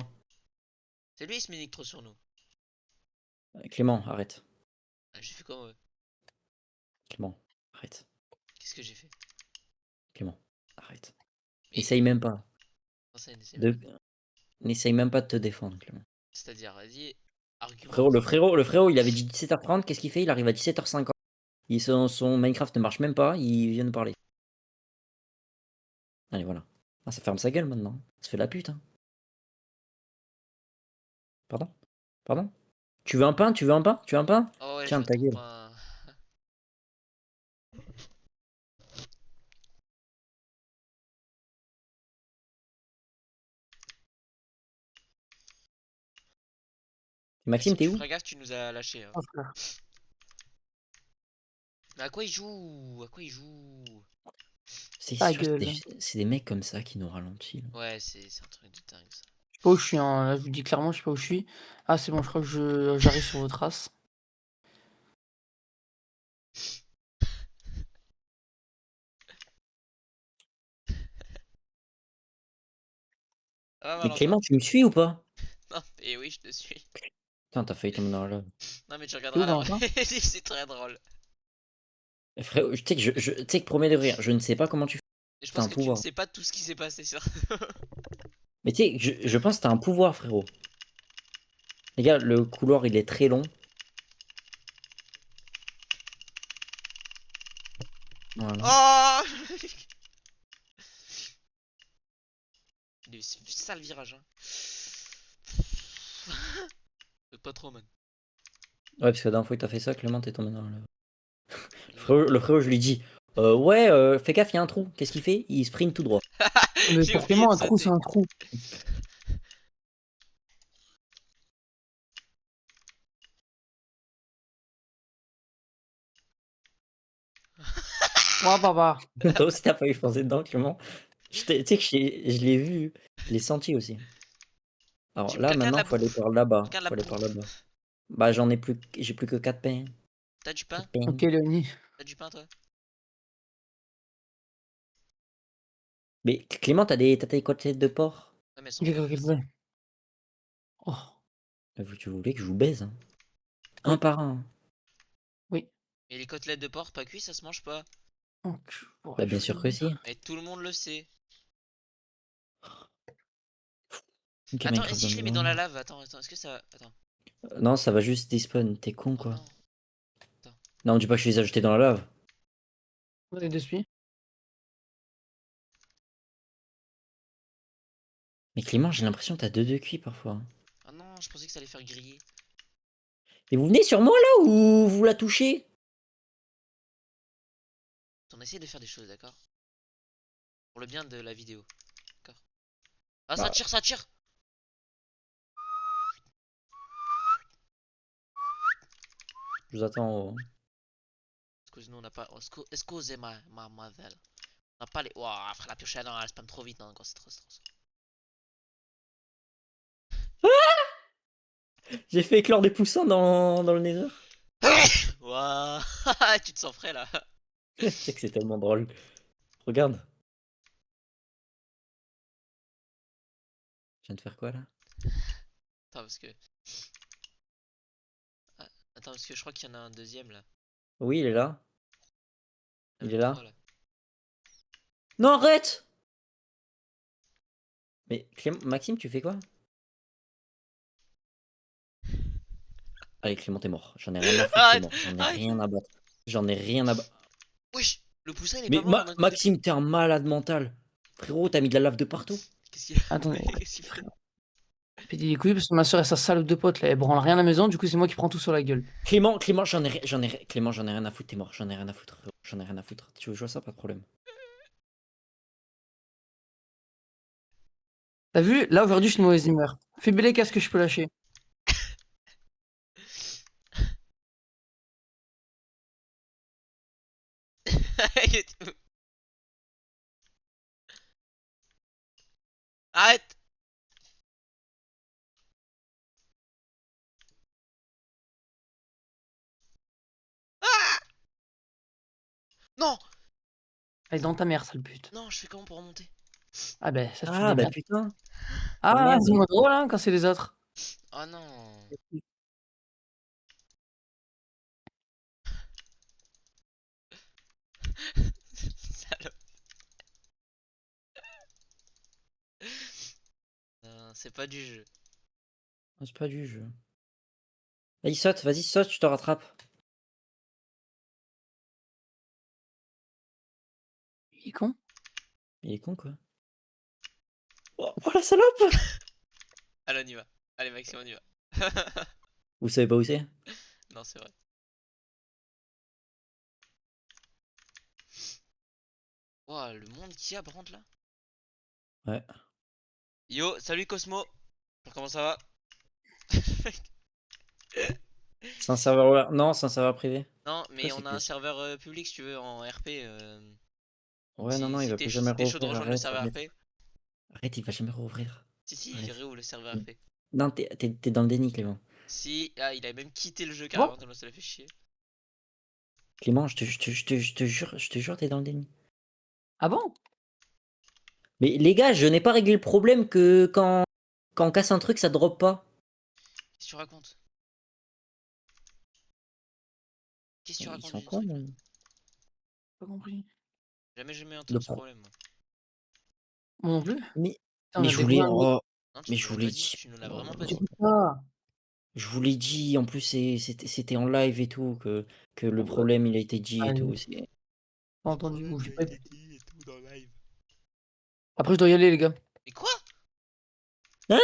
C'est lui il se minique trop sur nous. Clément, arrête. Ah, j'ai fait quoi moi? Clément, arrête. Qu'est-ce que j'ai fait? Clément, arrête. Mais Essaye même pas. comment ça, n'essaie même De... pas. N'essaye même pas de te défendre, Clément. C'est-à-dire, vas-y, Frérot, argumente. le frérot, il avait dit 17h30, qu'est-ce qu'il fait? Il arrive à 17h50. Son Minecraft ne marche même pas, il vient de parler. Allez, voilà. Ah, ça ferme sa gueule maintenant. Ça fait la pute, hein. Pardon? Pardon? Tu veux un pain? Tu veux un pain? Tu veux un pain? Oh ouais, je Tiens, veux ta ton gueule. pain. Maxime, Maxime, t'es tu où? feras gaffe, tu nous as lâché. Hein. Oh, frère. Mais à quoi il joue? À quoi il joue? C'est Ta sûr, gueule. c'est des mecs comme ça qui nous ralentissent, là. Ouais, c'est un truc de dingue ça. Je sais pas où je suis, hein. Là, je vous dis clairement, je sais pas où je suis. Ah, c'est bon, je crois que j'arrive sur vos traces. Ah, Mais Valentin. Clément, tu me suis ou pas? Non, et oui, je te suis. Putain, t'as failli tomber dans la lave. Non, mais tu T'es où, regarderas la Valentin? vraie. C'est très drôle. Frérot, tu sais que tu sais que promets de rire, je ne sais pas comment tu fais. Et je T'as pense un que tu ne pouvoir. sais pas tout ce qui s'est passé sur. Mais tu sais, je pense que t'as un pouvoir, frérot. Les gars, le couloir, il est très long. Voilà. Oh c'est ça le virage. Hein. Pas trop, man. Ouais, parce que la dernière fois que t'as fait ça, Clément, t'es tombé dans la lave. Le frérot, je lui dis, ouais, fais gaffe, il y a un trou. Qu'est-ce qu'il fait? Il sprint tout droit. Mais J'ai pour oublié Clément, de un trou, c'est sauter. un trou. Ouais, papa. Toi aussi, t'as failli foncer dedans, Clément. Tu sais que je l'ai vu, je l'ai senti aussi. Alors là, Quelqu'un de maintenant, la faut aller bouffe. par là-bas. Quelqu'un de la Faut aller par bouffe. là-bas. Bah, j'ai plus que 4 pains. T'as du pain? 4 pains. Ok, Léonie. T'as du pain, toi? Mais Clément, t'as des côtelettes de porc? Ouais, mais elles sont Ok, bonnes. ok, ok. Oh, Tu voulais que je vous baise, hein? Un oui, par un. oui. Et les côtelettes de porc pas cuits, ça se mange pas. Donc, ouais, Bah, je bien vais sûr que venir. si. Mais tout le monde le sait. Ok, Attends, et Minecraft si dans je les mets dans la lave? Attends, est-ce que ça. Attends. Non, ça va juste despawn. T'es con, Oh quoi. non. Attends. Non, dis pas que je les ai ajoutés dans la lave. Les deux spies. Mais Clément, j'ai l'impression que t'as deux cuits parfois. Ah non, je pensais que ça allait faire griller. Et vous venez sur moi là ou vous la touchez? On essaie de faire des choses, d'accord? Pour le bien de la vidéo. D'accord? Ah, ça Bah, tire, ça tire! je vous attends. Excuse-nous, on n'a pas. Excusez mademoiselle. On n'a pas les. Ouah, frère, la pioche, non, elle spam trop vite, non, c'est trop. J'ai fait éclore des poussins dans le nether. Ouah, tu te sens frais là. Tu sais que c'est tellement drôle. Regarde. Je viens de faire quoi là? Attends, parce que. attends, parce que je crois qu'il y en a un deuxième là. Oui, il est là. Il y en Il est a là. trois là. Non, arrête! Mais Maxime, tu fais quoi? Allez, Clément, t'es mort. J'en ai rien à foutre, t'es Arrête! mort. J'en ai Arrête! rien à battre. J'en ai rien à battre. Wesh! Le poussin il est pas Mais mort en un coup de. Maxime, t'es un malade mental. Frérot, t'as mis de la lave de partout. Qu'est-ce qu'il a Attendez, fait? Qu'est-ce qu'il fait? péter les couilles parce que ma soeur et sa salope de pote là, elle branle rien à la maison, du coup c'est moi qui prends tout sur la gueule. Clément, Clément, j'en ai rien à foutre, t'es mort. J'en ai rien à foutre, frérot. J'en ai rien à foutre. Tu veux jouer à ça, pas de problème. T'as vu? Là aujourd'hui je suis de mauvaise humeur. Fais bélé, qu'est-ce que je peux lâcher? Arrête! Ah! Non! Elle est dans ta mère, sale pute. Non, je fais comment pour remonter? Ah ben ça tu te Ah, bah démerdes. putain. Ah Ah, merde. c'est moins drôle hein, quand c'est les autres. Oh non! Salope. Non, c'est pas du jeu. Ah, c'est pas du jeu. Vas-y, saute, je te rattrape. Il est con. Il est con, quoi. Oh la salope! Allez, on y va. Allez, Maxime, on y va. Vous savez pas où c'est? Non, c'est vrai. Wow, le monde qu'il y a, par contre, là. Ouais. Yo, salut Cosmo. Comment ça va? C'est un serveur. Non, c'est un serveur privé. Non, Quoi, mais c'est on a que. un serveur public si tu veux en RP. Donc Ouais, non, non, il si va t'es plus jamais si t'es chaud de rouvrir. rejoindre le Arrête, serveur arrête. RP. Arrête, il va jamais rouvrir. Si, il Arrête. réouvre le serveur RP. Non, t'es dans le déni, Clément. Si, ah, il a même quitté le jeu Bon. carrément tellement ça l'a fait chier. Clément, je te jure, t'es dans le déni. Ah bon? Mais les gars, je n'ai pas réglé le problème que quand on casse un truc, ça drop pas. Qu'est-ce que tu racontes? Qu'est-ce que tu Ils racontes sont du cons, truc là? Pas compris. Jamais le entendu ce pro. problème moi. Moi non plus. Mais, Putain, on mais a je voulais. découvert un Oh, Non, mais tu nous je l'as vous pas l'ai dit, dit. tu nous l'as vraiment pas dit. Oh, truc. Ah. je vous l'ai dit. En plus, c'était en live et tout. Que le Bon, bah, problème, il a été dit et tout. allez, pas entendu. Ou j'ai pas été écouté. dit et tout dans live. Après je dois y aller les gars. Mais quoi? Hein?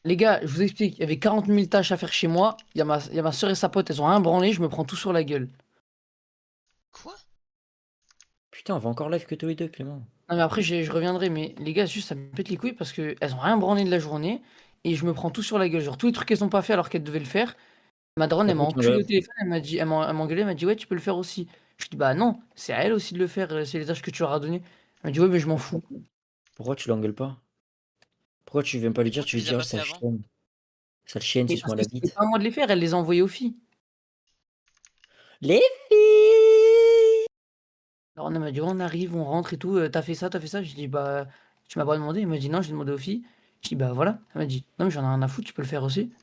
Les gars, je vous explique, il y avait 40 000 tâches à faire chez moi. Il y a ma soeur et sa pote, elles ont rien branlé, je me prends tout sur la gueule. Quoi? Putain, on va encore live que tous les deux, Clément. Non mais après je reviendrai, mais les gars, juste ça me pète les couilles parce que elles ont rien branlé de la journée et je me prends tout sur la gueule. Genre tous les trucs qu'elles ont pas fait alors qu'elles devaient le faire. Ma daronne, Bah, elle m'a faut que tu enculé au enlèves. téléphone, elle m'a engueulé, elle m'a dit ouais tu peux le faire aussi. Je dis bah non, c'est à elle aussi de le faire, c'est les tâches que tu leur as donné. Elle m'a dit ouais mais je m'en fous. Pourquoi tu l'engueules pas? Pourquoi tu viens pas lui Mais dire, pourquoi tu tu lui les as dis, oh, pas fait sale avant? chienne. Sale chienne, Mais parce suce-moi que la c'était bite. pas à moi de les faire, elle les a envoyées aux filles. Les filles! Alors on m'a dit, ouais, on arrive, on rentre et tout, t'as fait ça, t'as fait ça. Je dis, bah, tu m'as pas demandé. Elle m'a dit, non, j'ai demandé aux filles. Je dis, bah voilà. Elle m'a dit, non, mais j'en ai rien à foutre, tu peux le faire aussi.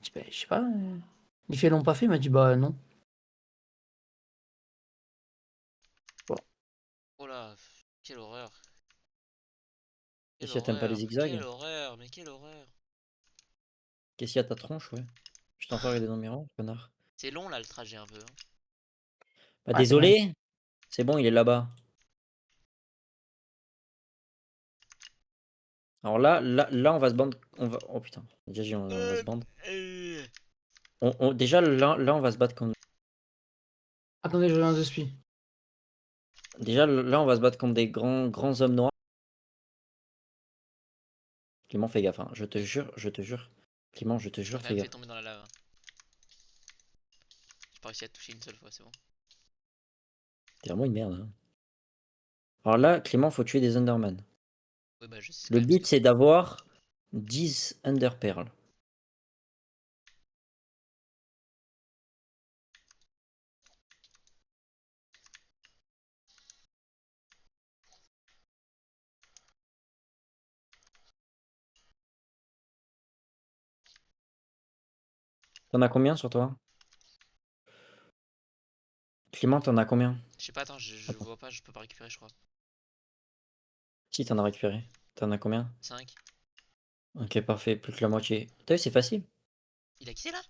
Je dis, bah, je sais pas. Les filles, elles l'ont pas fait. Elle m'a dit, bah non. Bon. Oh là, quelle horreur. Et Quelle si t'aimes pas les horreur, quelle zigzags? horreur, mais quelle horreur. Qu'est-ce qu'il y a ta tronche, ouais? Je t'en fais regarder dans le miroir, connard. C'est long là le trajet un peu, hein. Bah Ouais, c'est bon. désolé, c'est bon, il est là-bas. Alors là, on va se band. Oh putain, déjà on va se band. Euh, Déjà là, on va se battre contre. Attendez, je reviens de spi. Déjà là, on va se battre contre des grands hommes noirs. Clément, fais gaffe, hein. Je te jure, je te jure. Clément, je te Je m'en jure, quand fais même fait gaffe. tomber dans la lave, hein. J'ai pas réussi à te toucher une seule fois, c'est bon. T'es vraiment une merde, hein. Alors là, Clément, faut tuer des Enderman. Oui, bah je sais quand Le même ce but, que c'est c'est. d'avoir 10 Ender Pearl. T'en as combien sur toi? Clément, t'en as combien? Je sais pas, attends, je vois pas, je peux pas récupérer, je crois. Si, t'en as récupéré. T'en as combien? 5. Ok, parfait, plus que la moitié. T'as vu, c'est facile. Il a quitté là?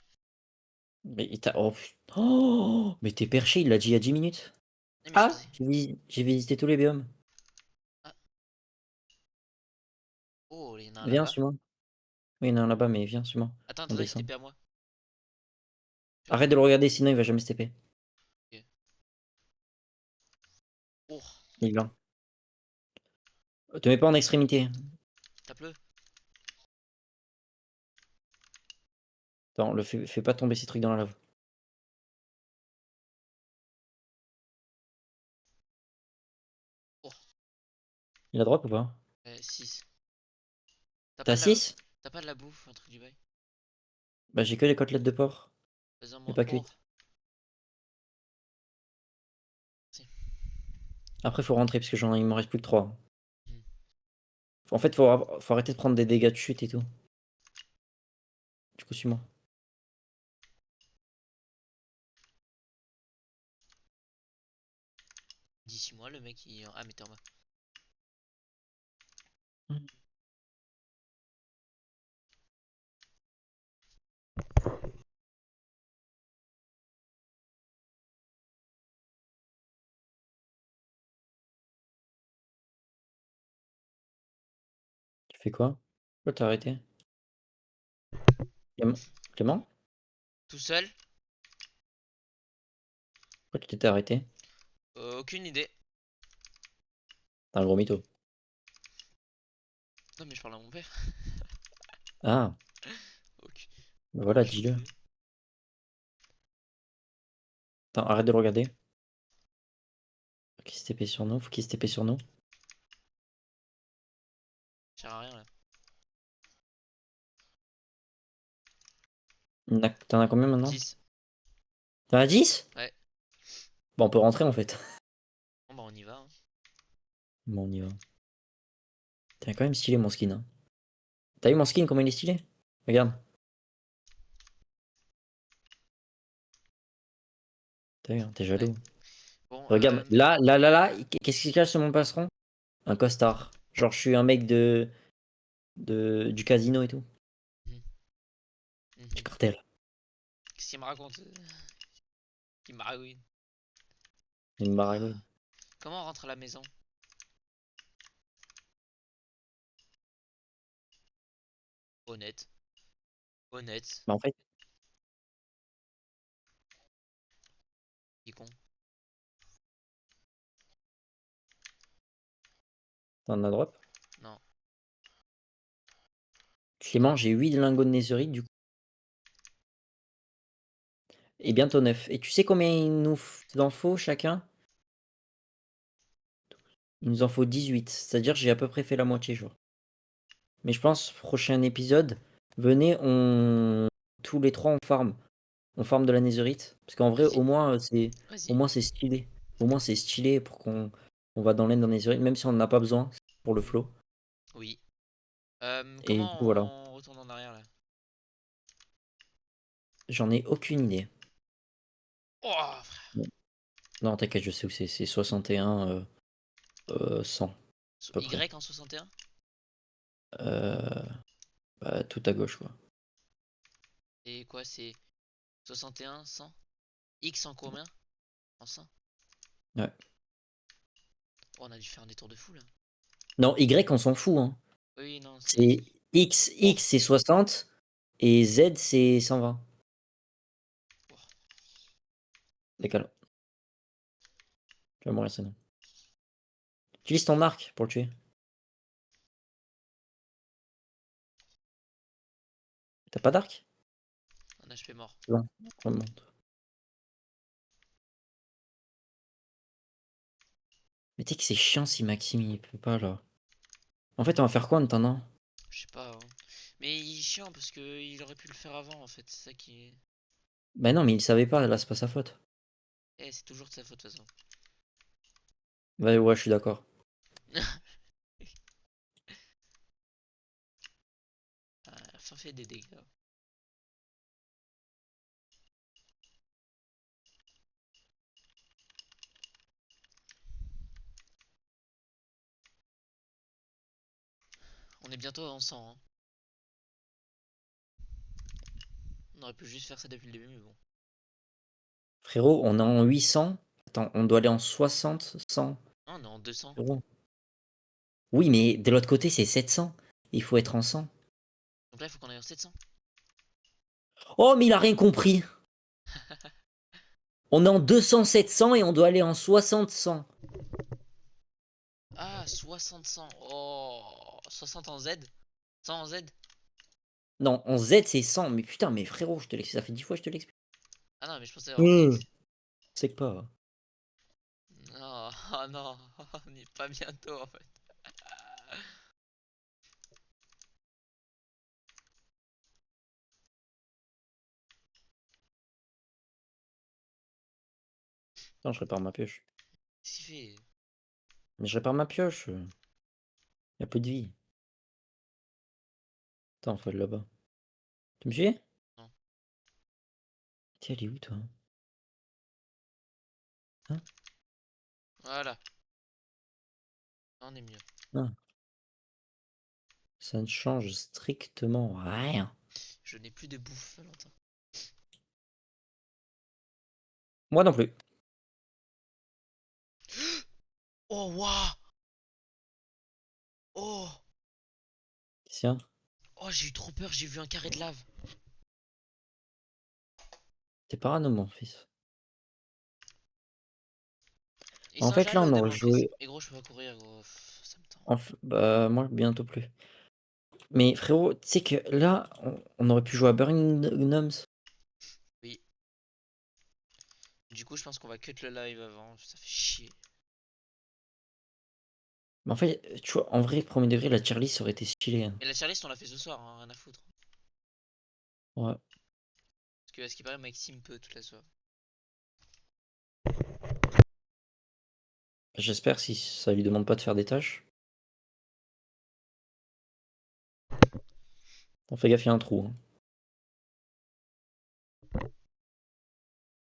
Mais il t'a. Oh, oh, mais t'es perché, il l'a dit il y a 10 minutes. Non, mais je Ah, faisais. j'ai visité tous les biomes. Ah. Oh, il y en a un Viens, là-bas. suis-moi. Oui, il y en a un là-bas, mais viens, suis-moi. Attends, On attends, il s'est descend. TP à moi. Sur Arrête toi. de le regarder, sinon il va jamais se TP. Ok. Oh, Il est là. Te mets pas en extrémité. tape-le. Attends, fais pas tomber ces trucs dans la lave. Oh, Il a drop ou pas? 6. T'as pas T'as de la. 6? T'as pas de la bouffe, un truc du bail. Bah j'ai que les côtelettes de porc. Vas-y, Et moi. pas Oh, cuites. si. Après faut rentrer parce que il m'en reste plus que 3. Hmm. En fait faut arrêter de prendre des dégâts de chute et tout. Du coup suis-moi. D'ici moi, le mec, il. Ah, mais t'es en bas. Tu fais quoi? Pourquoi t'as arrêté? Clément? Clément? Tout seul? Pourquoi tu t'étais arrêté? Aucune idée. T'es un gros mytho. Non, mais je parle à mon père. Ah, Aucune, bah voilà, aucune dis-le. idée. Attends, arrête de le regarder. Faut qu'il se TP sur nous, faut qu'il se TP sur nous. Ça sert à rien là. T'en as combien maintenant? 10. T'en as 10? Ouais. Bon, on peut rentrer en fait. Bon, bah, on y va, hein. Bon, on y va. T'as quand même stylé mon skin, hein. T'as vu mon skin, comment il est stylé? Regarde. T'as vu, hein, t'es Ouais. jaloux. Bon, Regarde, là, qu'est-ce qui se cache sur mon passeron? Un costard. Genre, je suis un mec du casino et tout. mhm, Du mhm. cartel. Qu'est-ce qu'il me raconte? Il maragouine. Une Ah. baragouine. Comment on rentre à la maison? Honnête. Honnête. Bah, en fait, Il est con. t'en as drop. Non. Clément, j'ai 8 lingots de netherite, du coup. Et bientôt 9. Et tu sais combien il nous en faut chacun? Il nous en faut 18. C'est-à-dire, j'ai à peu près fait la moitié, je vois. Mais je pense, prochain épisode, venez, tous les trois, on farm. On farm de la netherite. Parce qu'en vrai, Vas-y. au moins, au Vas-y. moins, c'est stylé. Au moins, c'est stylé pour on va dans l'end dans netherite, même si on n'en a pas besoin pour le flow. Oui. Et du coup, voilà. Comment on retourne en arrière là? J'en ai aucune idée. Oh, frère. Bon. Non, t'inquiète, je sais où c'est. C'est 61, 100, à peu près. Y en 61? Euh, Bah, tout à gauche, quoi. Et quoi, c'est 61, 100? X en combien? En 100? Ouais. Oh, on a dû faire un détour de fou là. Non, Y, on s'en fout, hein. Oui, non, c'est. C'est Oh, X c'est 60 et Z c'est 120. oh. Décale. Tu vas mourir sinon. Utilise ton arc pour le tuer. T'as pas d'arc? Un HP mort. C'est bon, remonte. Mais tu sais que c'est chiant si Maxime il peut pas là. En fait, on va faire quoi en attendant? Je sais pas, hein. Mais il est chiant parce que il aurait pu le faire avant en fait. C'est ça qui est. Bah non, mais il savait pas, là c'est pas sa faute. Eh, c'est toujours de sa faute de toute façon. Bah ouais, je suis d'accord. Ah, ça fait des dégâts. On est bientôt en 100, hein. On aurait pu juste faire ça depuis le début, mais bon. Frérot, on est en 800. Attends, on doit aller en 60, 100 Ah, on est en 200. euros. Oui, mais de l'autre côté, c'est 700. Il faut être en 100. Donc là, il faut qu'on aille en 700. Oh, mais il a rien compris. On est en 200, 700 et on doit aller en 60, 100. Ah, 60, 100. Oh, 60 en Z. 100 en Z. Non, en Z, c'est 100. Mais putain, mais frérot, je te l'explique. Ça fait 10 fois que je te l'explique. Ah non, mais je pensais en Z. C'est que pas. Non, oh non, on n'est pas bientôt en fait. Non, je répare ma pioche. Qu'est-ce qu'il fait? Mais je répare ma pioche. Il y a peu de vie. Attends, faut aller là-bas. Tu me suis? Non. T'es allé où, toi? Hein? Voilà, on est mieux. Ah. Ça ne change strictement rien. Je n'ai plus de bouffe, Valentin. Moi non plus. Oh, waouh! Oh! Tiens. Oh, j'ai eu trop peur, j'ai vu un carré de lave. T'es parano, mon fils. Ils En sont fait, là, jaloux on de aurait mon fils. joué. Et gros, je peux pas courir, gros. Ça me tend. Bah, moi, bientôt plus. Mais frérot, tu sais que là, on aurait pu jouer à Burning Gnomes. Oui. Du coup, je pense qu'on va cut le live avant. Ça fait chier. Mais en fait, tu vois, en vrai, premier degré, la tier list aurait été stylée, hein. Et la tier list, on l'a fait ce soir, hein, rien à foutre. Ouais. Parce que, à ce qui paraît, Maxime peut toute la soirée. J'espère si ça lui demande pas de faire des tâches. On fait gaffe, il y a un trou, hein.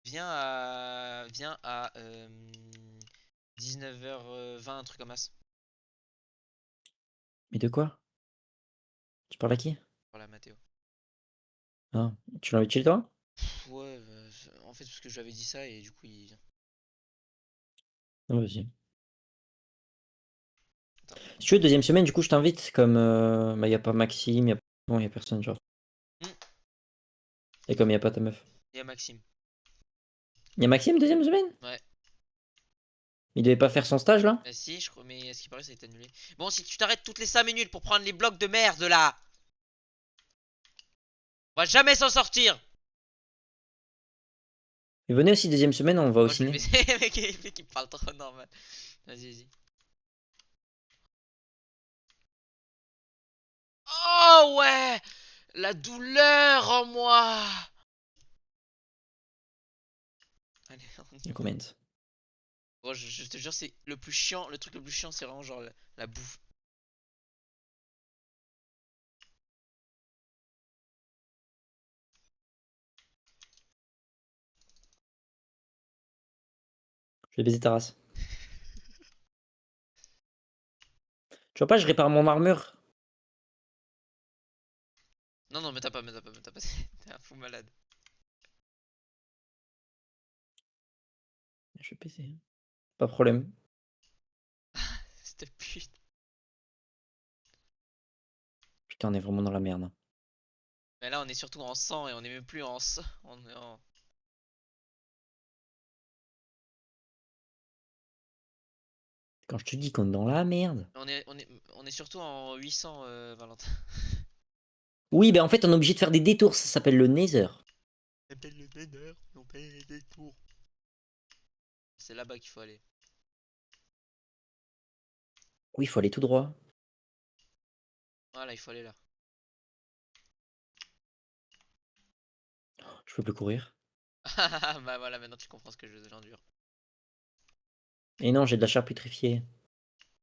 Viens à 19h20, un truc comme ça. Mais de quoi? Tu parles à qui? Voilà, Mathéo. Ah, tu l'invites chez toi? Ouais, en fait, parce que je lui avais dit ça et du coup, il vient. Ah, vas-y. Attends. Si tu veux, deuxième semaine, du coup, je t'invite. Comme bah, y a pas Maxime, bon, y a personne, genre. Hmm. Et comme y a pas ta meuf. Il y a Maxime. Y a Maxime, deuxième semaine? Ouais. Il devait pas faire son stage, là? Bah si, je crois, mais à ce qui paraît, ça a été annulé. Bon, si tu t'arrêtes toutes les 5 minutes pour prendre les blocs de merde là, on va jamais s'en sortir. Et venez aussi, deuxième semaine, on va au Moi, je vais le ciné. baiser, mec, il parle trop normal. Vas-y, vas-y. Oh ouais, la douleur en moi. Allez, on y No va. comment. Bon, je te jure, c'est le plus chiant. Le truc le plus chiant, c'est vraiment genre la bouffe. Je vais baiser ta race. Tu vois pas, je répare mon armure. Non, non, mais t'as pas, mais t'as pas, mais t'as pas. T'es un fou malade. Je vais baiser, hein. Pas de problème. Cette pute. Putain, on est vraiment dans la merde, hein. Mais là, on est surtout en sang et on est même plus en sang. On est en. Quand je te dis qu'on est dans la merde. On est surtout en 800, Valentin. Oui, ben en fait, on est obligé de faire des détours. Ça s'appelle le Nether. On appelle le meneur, on paye des tours. C'est là-bas qu'il faut aller. Oui, il faut aller tout droit. Voilà, il faut aller là. Je peux plus courir. Bah voilà, maintenant tu comprends ce que j'endure. Et non, j'ai de la chair putrifiée.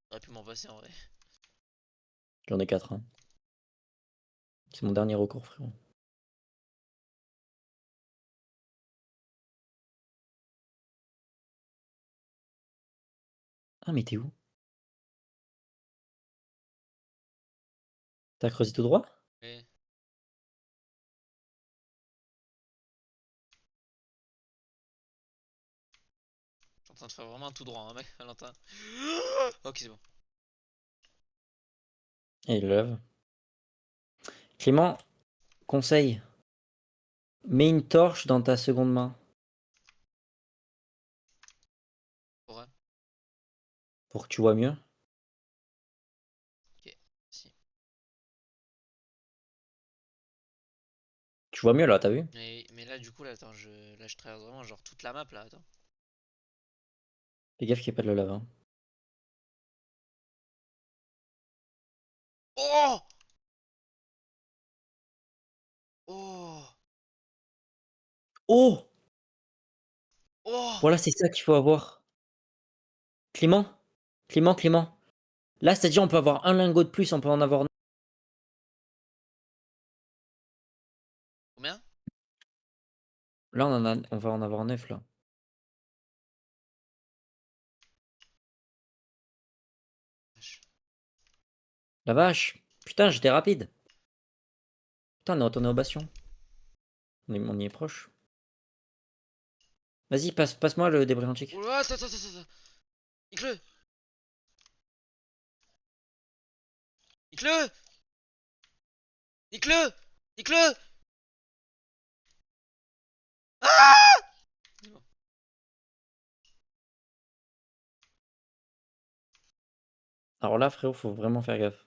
J'aurais pu m'en passer en vrai. J'en ai 4, hein. C'est mon dernier recours, frérot. Ah, mais t'es où? T'as creusé tout droit? Mais... Je suis en train de faire vraiment un tout droit, hein, mec, Valentin. Ok, c'est bon. Et il lève. Clément, conseil. Mets une torche dans ta seconde main. Pour Pour que tu vois mieux. Ok, si. Tu vois mieux là, t'as vu? Mais là, du coup, là, attends, là, je traverse vraiment genre toute la map là, attends. Fais gaffe qu'il n'y ait pas de la lave. Hein. Oh! Oh! Oh! Oh! Voilà, c'est ça qu'il faut avoir. Clément? Clément, Clément. Là, c'est-à-dire, on peut avoir un lingot de plus, on peut en avoir. Combien? Là, on va en avoir 9 là. Vache. La vache! Putain, j'étais rapide. Putain, on est retourné au bastion. On y est proche. Vas-y, passe-moi le débris antique. Oh là, attends. Nique-le! Nique-le! Nique-le! Nique-le! Ah! C'est bon. Alors là, frérot, faut vraiment faire gaffe.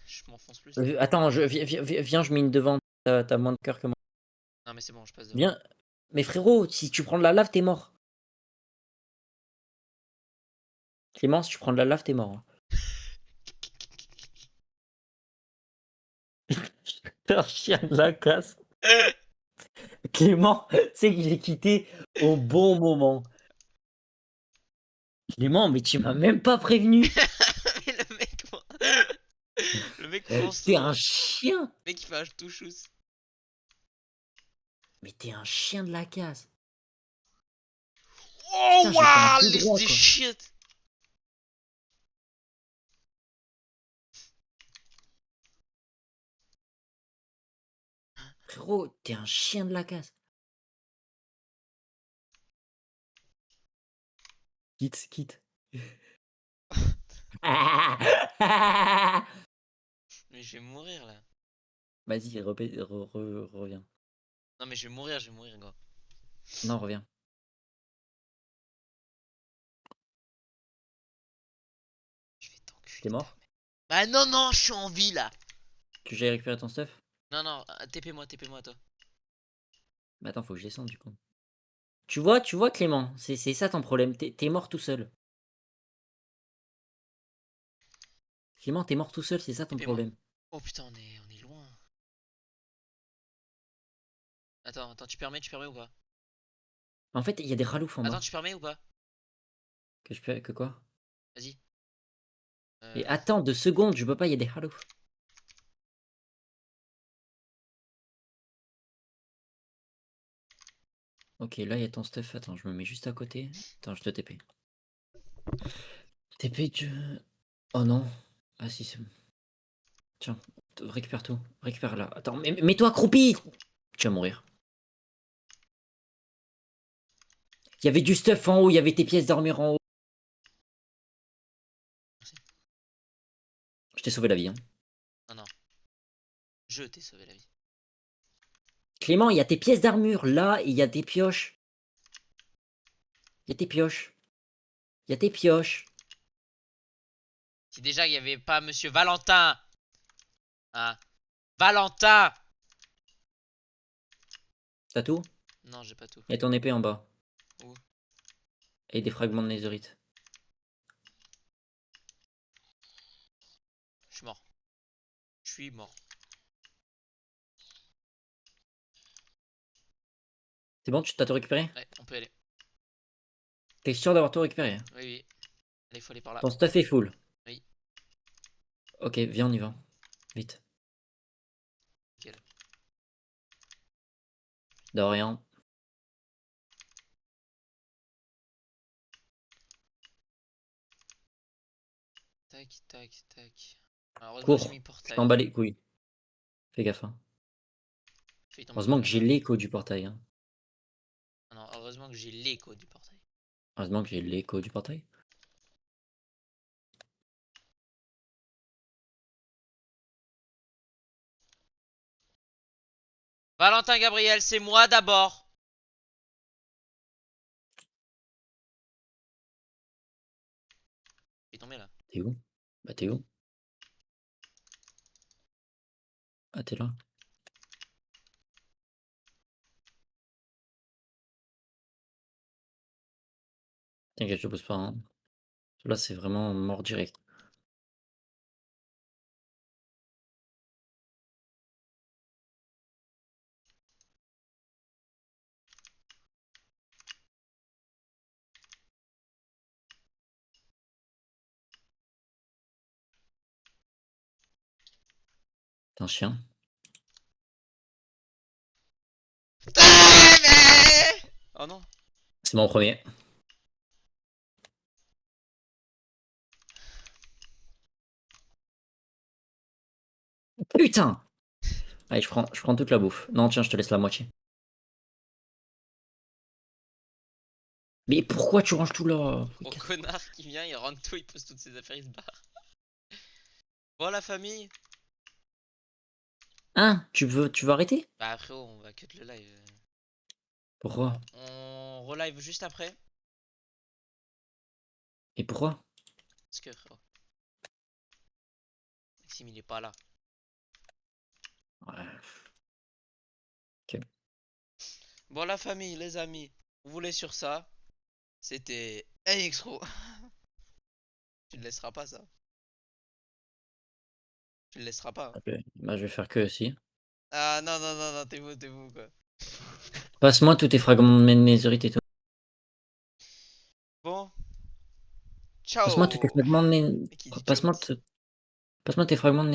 Je m'enfonce plus là. Attends, viens, je mine devant. T'as moins de cœur que moi. Non, mais c'est bon, je passe devant. Viens. Mais frérot, si tu prends de la lave, t'es mort. Clément, si tu prends de la lave, t'es mort. Hein. T'es un chien de la casse. Clément, tu sais qu'il est quitté au bon moment. Clément, mais tu m'as même pas prévenu. Mais le mec, le mec prend T'es son. un chien. Le mec, il fait un touchous. Mais t'es un chien de la casse. Oh, Putain, j'ai fait un waouh! tout Laisse droit, des quoi. shit! Frérot, t'es un chien de la casse. Quitte. Mais je vais mourir là. Vas-y, reviens. Non, mais je vais mourir, gars. Non, reviens. Je vais T'es t'enculer ta mort? mère. Bah non, je suis en vie là. Que j'aille récupérer ton stuff? Non, TP-moi, toi. Mais attends, faut que je descende du coup. Tu vois, Clément, c'est ça ton problème. T'es mort tout seul. Clément, t'es mort tout seul, c'est ça ton TP-moi. problème. Oh putain, on est loin. Attends, tu permets ou pas? En fait, il y a des raloufs en Attends, bas. tu permets ou pas? Que quoi? Vas-y. Et attends 2 secondes, je peux pas, il y a des raloufs. Ok, là, il y a ton stuff. Attends, je me mets juste à côté. Attends, je te TP. TP, tu... Oh non. Ah si, c'est bon. Tiens, récupère tout. Récupère là. Attends, mets-toi accroupi. Tu vas mourir. Il y avait du stuff en haut, il y avait tes pièces d'armure en haut. Je t'ai sauvé la vie. Hein. Non. Je t'ai sauvé la vie. Clément, il y a tes pièces d'armure là, et il y a tes pioches. Il y a tes pioches. Il y a tes pioches. Si déjà il y avait pas Monsieur Valentin. Hein? Valentin! T'as tout? Non, j'ai pas tout. Il y a ton épée en bas. Où? Et des fragments de netherite. Je suis mort. Je suis mort. C'est bon, tu t'as tout récupéré? Ouais, on peut y aller. T'es sûr d'avoir tout récupéré? Oui. Allez, faut aller par là. Ton stuff est full. Oui. Ok, viens, on y va. Vite. Nickel. De rien. Tac. Tac, tac, tac. Alors, heureusement, Cours, j'ai mis je portail. t'en bats les couilles. Fais gaffe. Hein. Fais tomber Heureusement ton que j'ai portail. l'écho du portail. Hein. Ah non, heureusement que j'ai l'écho du portail. Heureusement que j'ai l'écho du portail. Valentin Gabriel, c'est moi d'abord. Il est tombé là. T'es où? Bah t'es où? Ah t'es là. T'inquiète, je te pose pas. Hein. Là c'est vraiment mort direct. T'es un chien. Oh non. C'est mon premier. Putain! Allez, je prends toute la bouffe. Non, tiens, je te laisse la moitié. Mais pourquoi tu ranges tout là? Gros connard qui vient, il rentre tout, il pose toutes ses affaires, il se barre. Bon la famille. Hein? Tu veux arrêter? Bah après on va cut le live. Pourquoi? On relive juste après. Et pourquoi? Parce que frérot. Maxime il est pas là. Ouais. Ok. Bon la famille, les amis. Vous voulez sur ça? C'était NXRO. Tu ne laisseras pas ça. Tu le laisseras pas. Hein. Ok. Bah, je vais faire que si. Ah non, non, non, non, t'es vous quoi. Passe-moi tous tes fragments de netherite et tout. Bon, Passe-moi tous tes ciao. fragments de Qui dit ciao. Passe-moi tes fragments de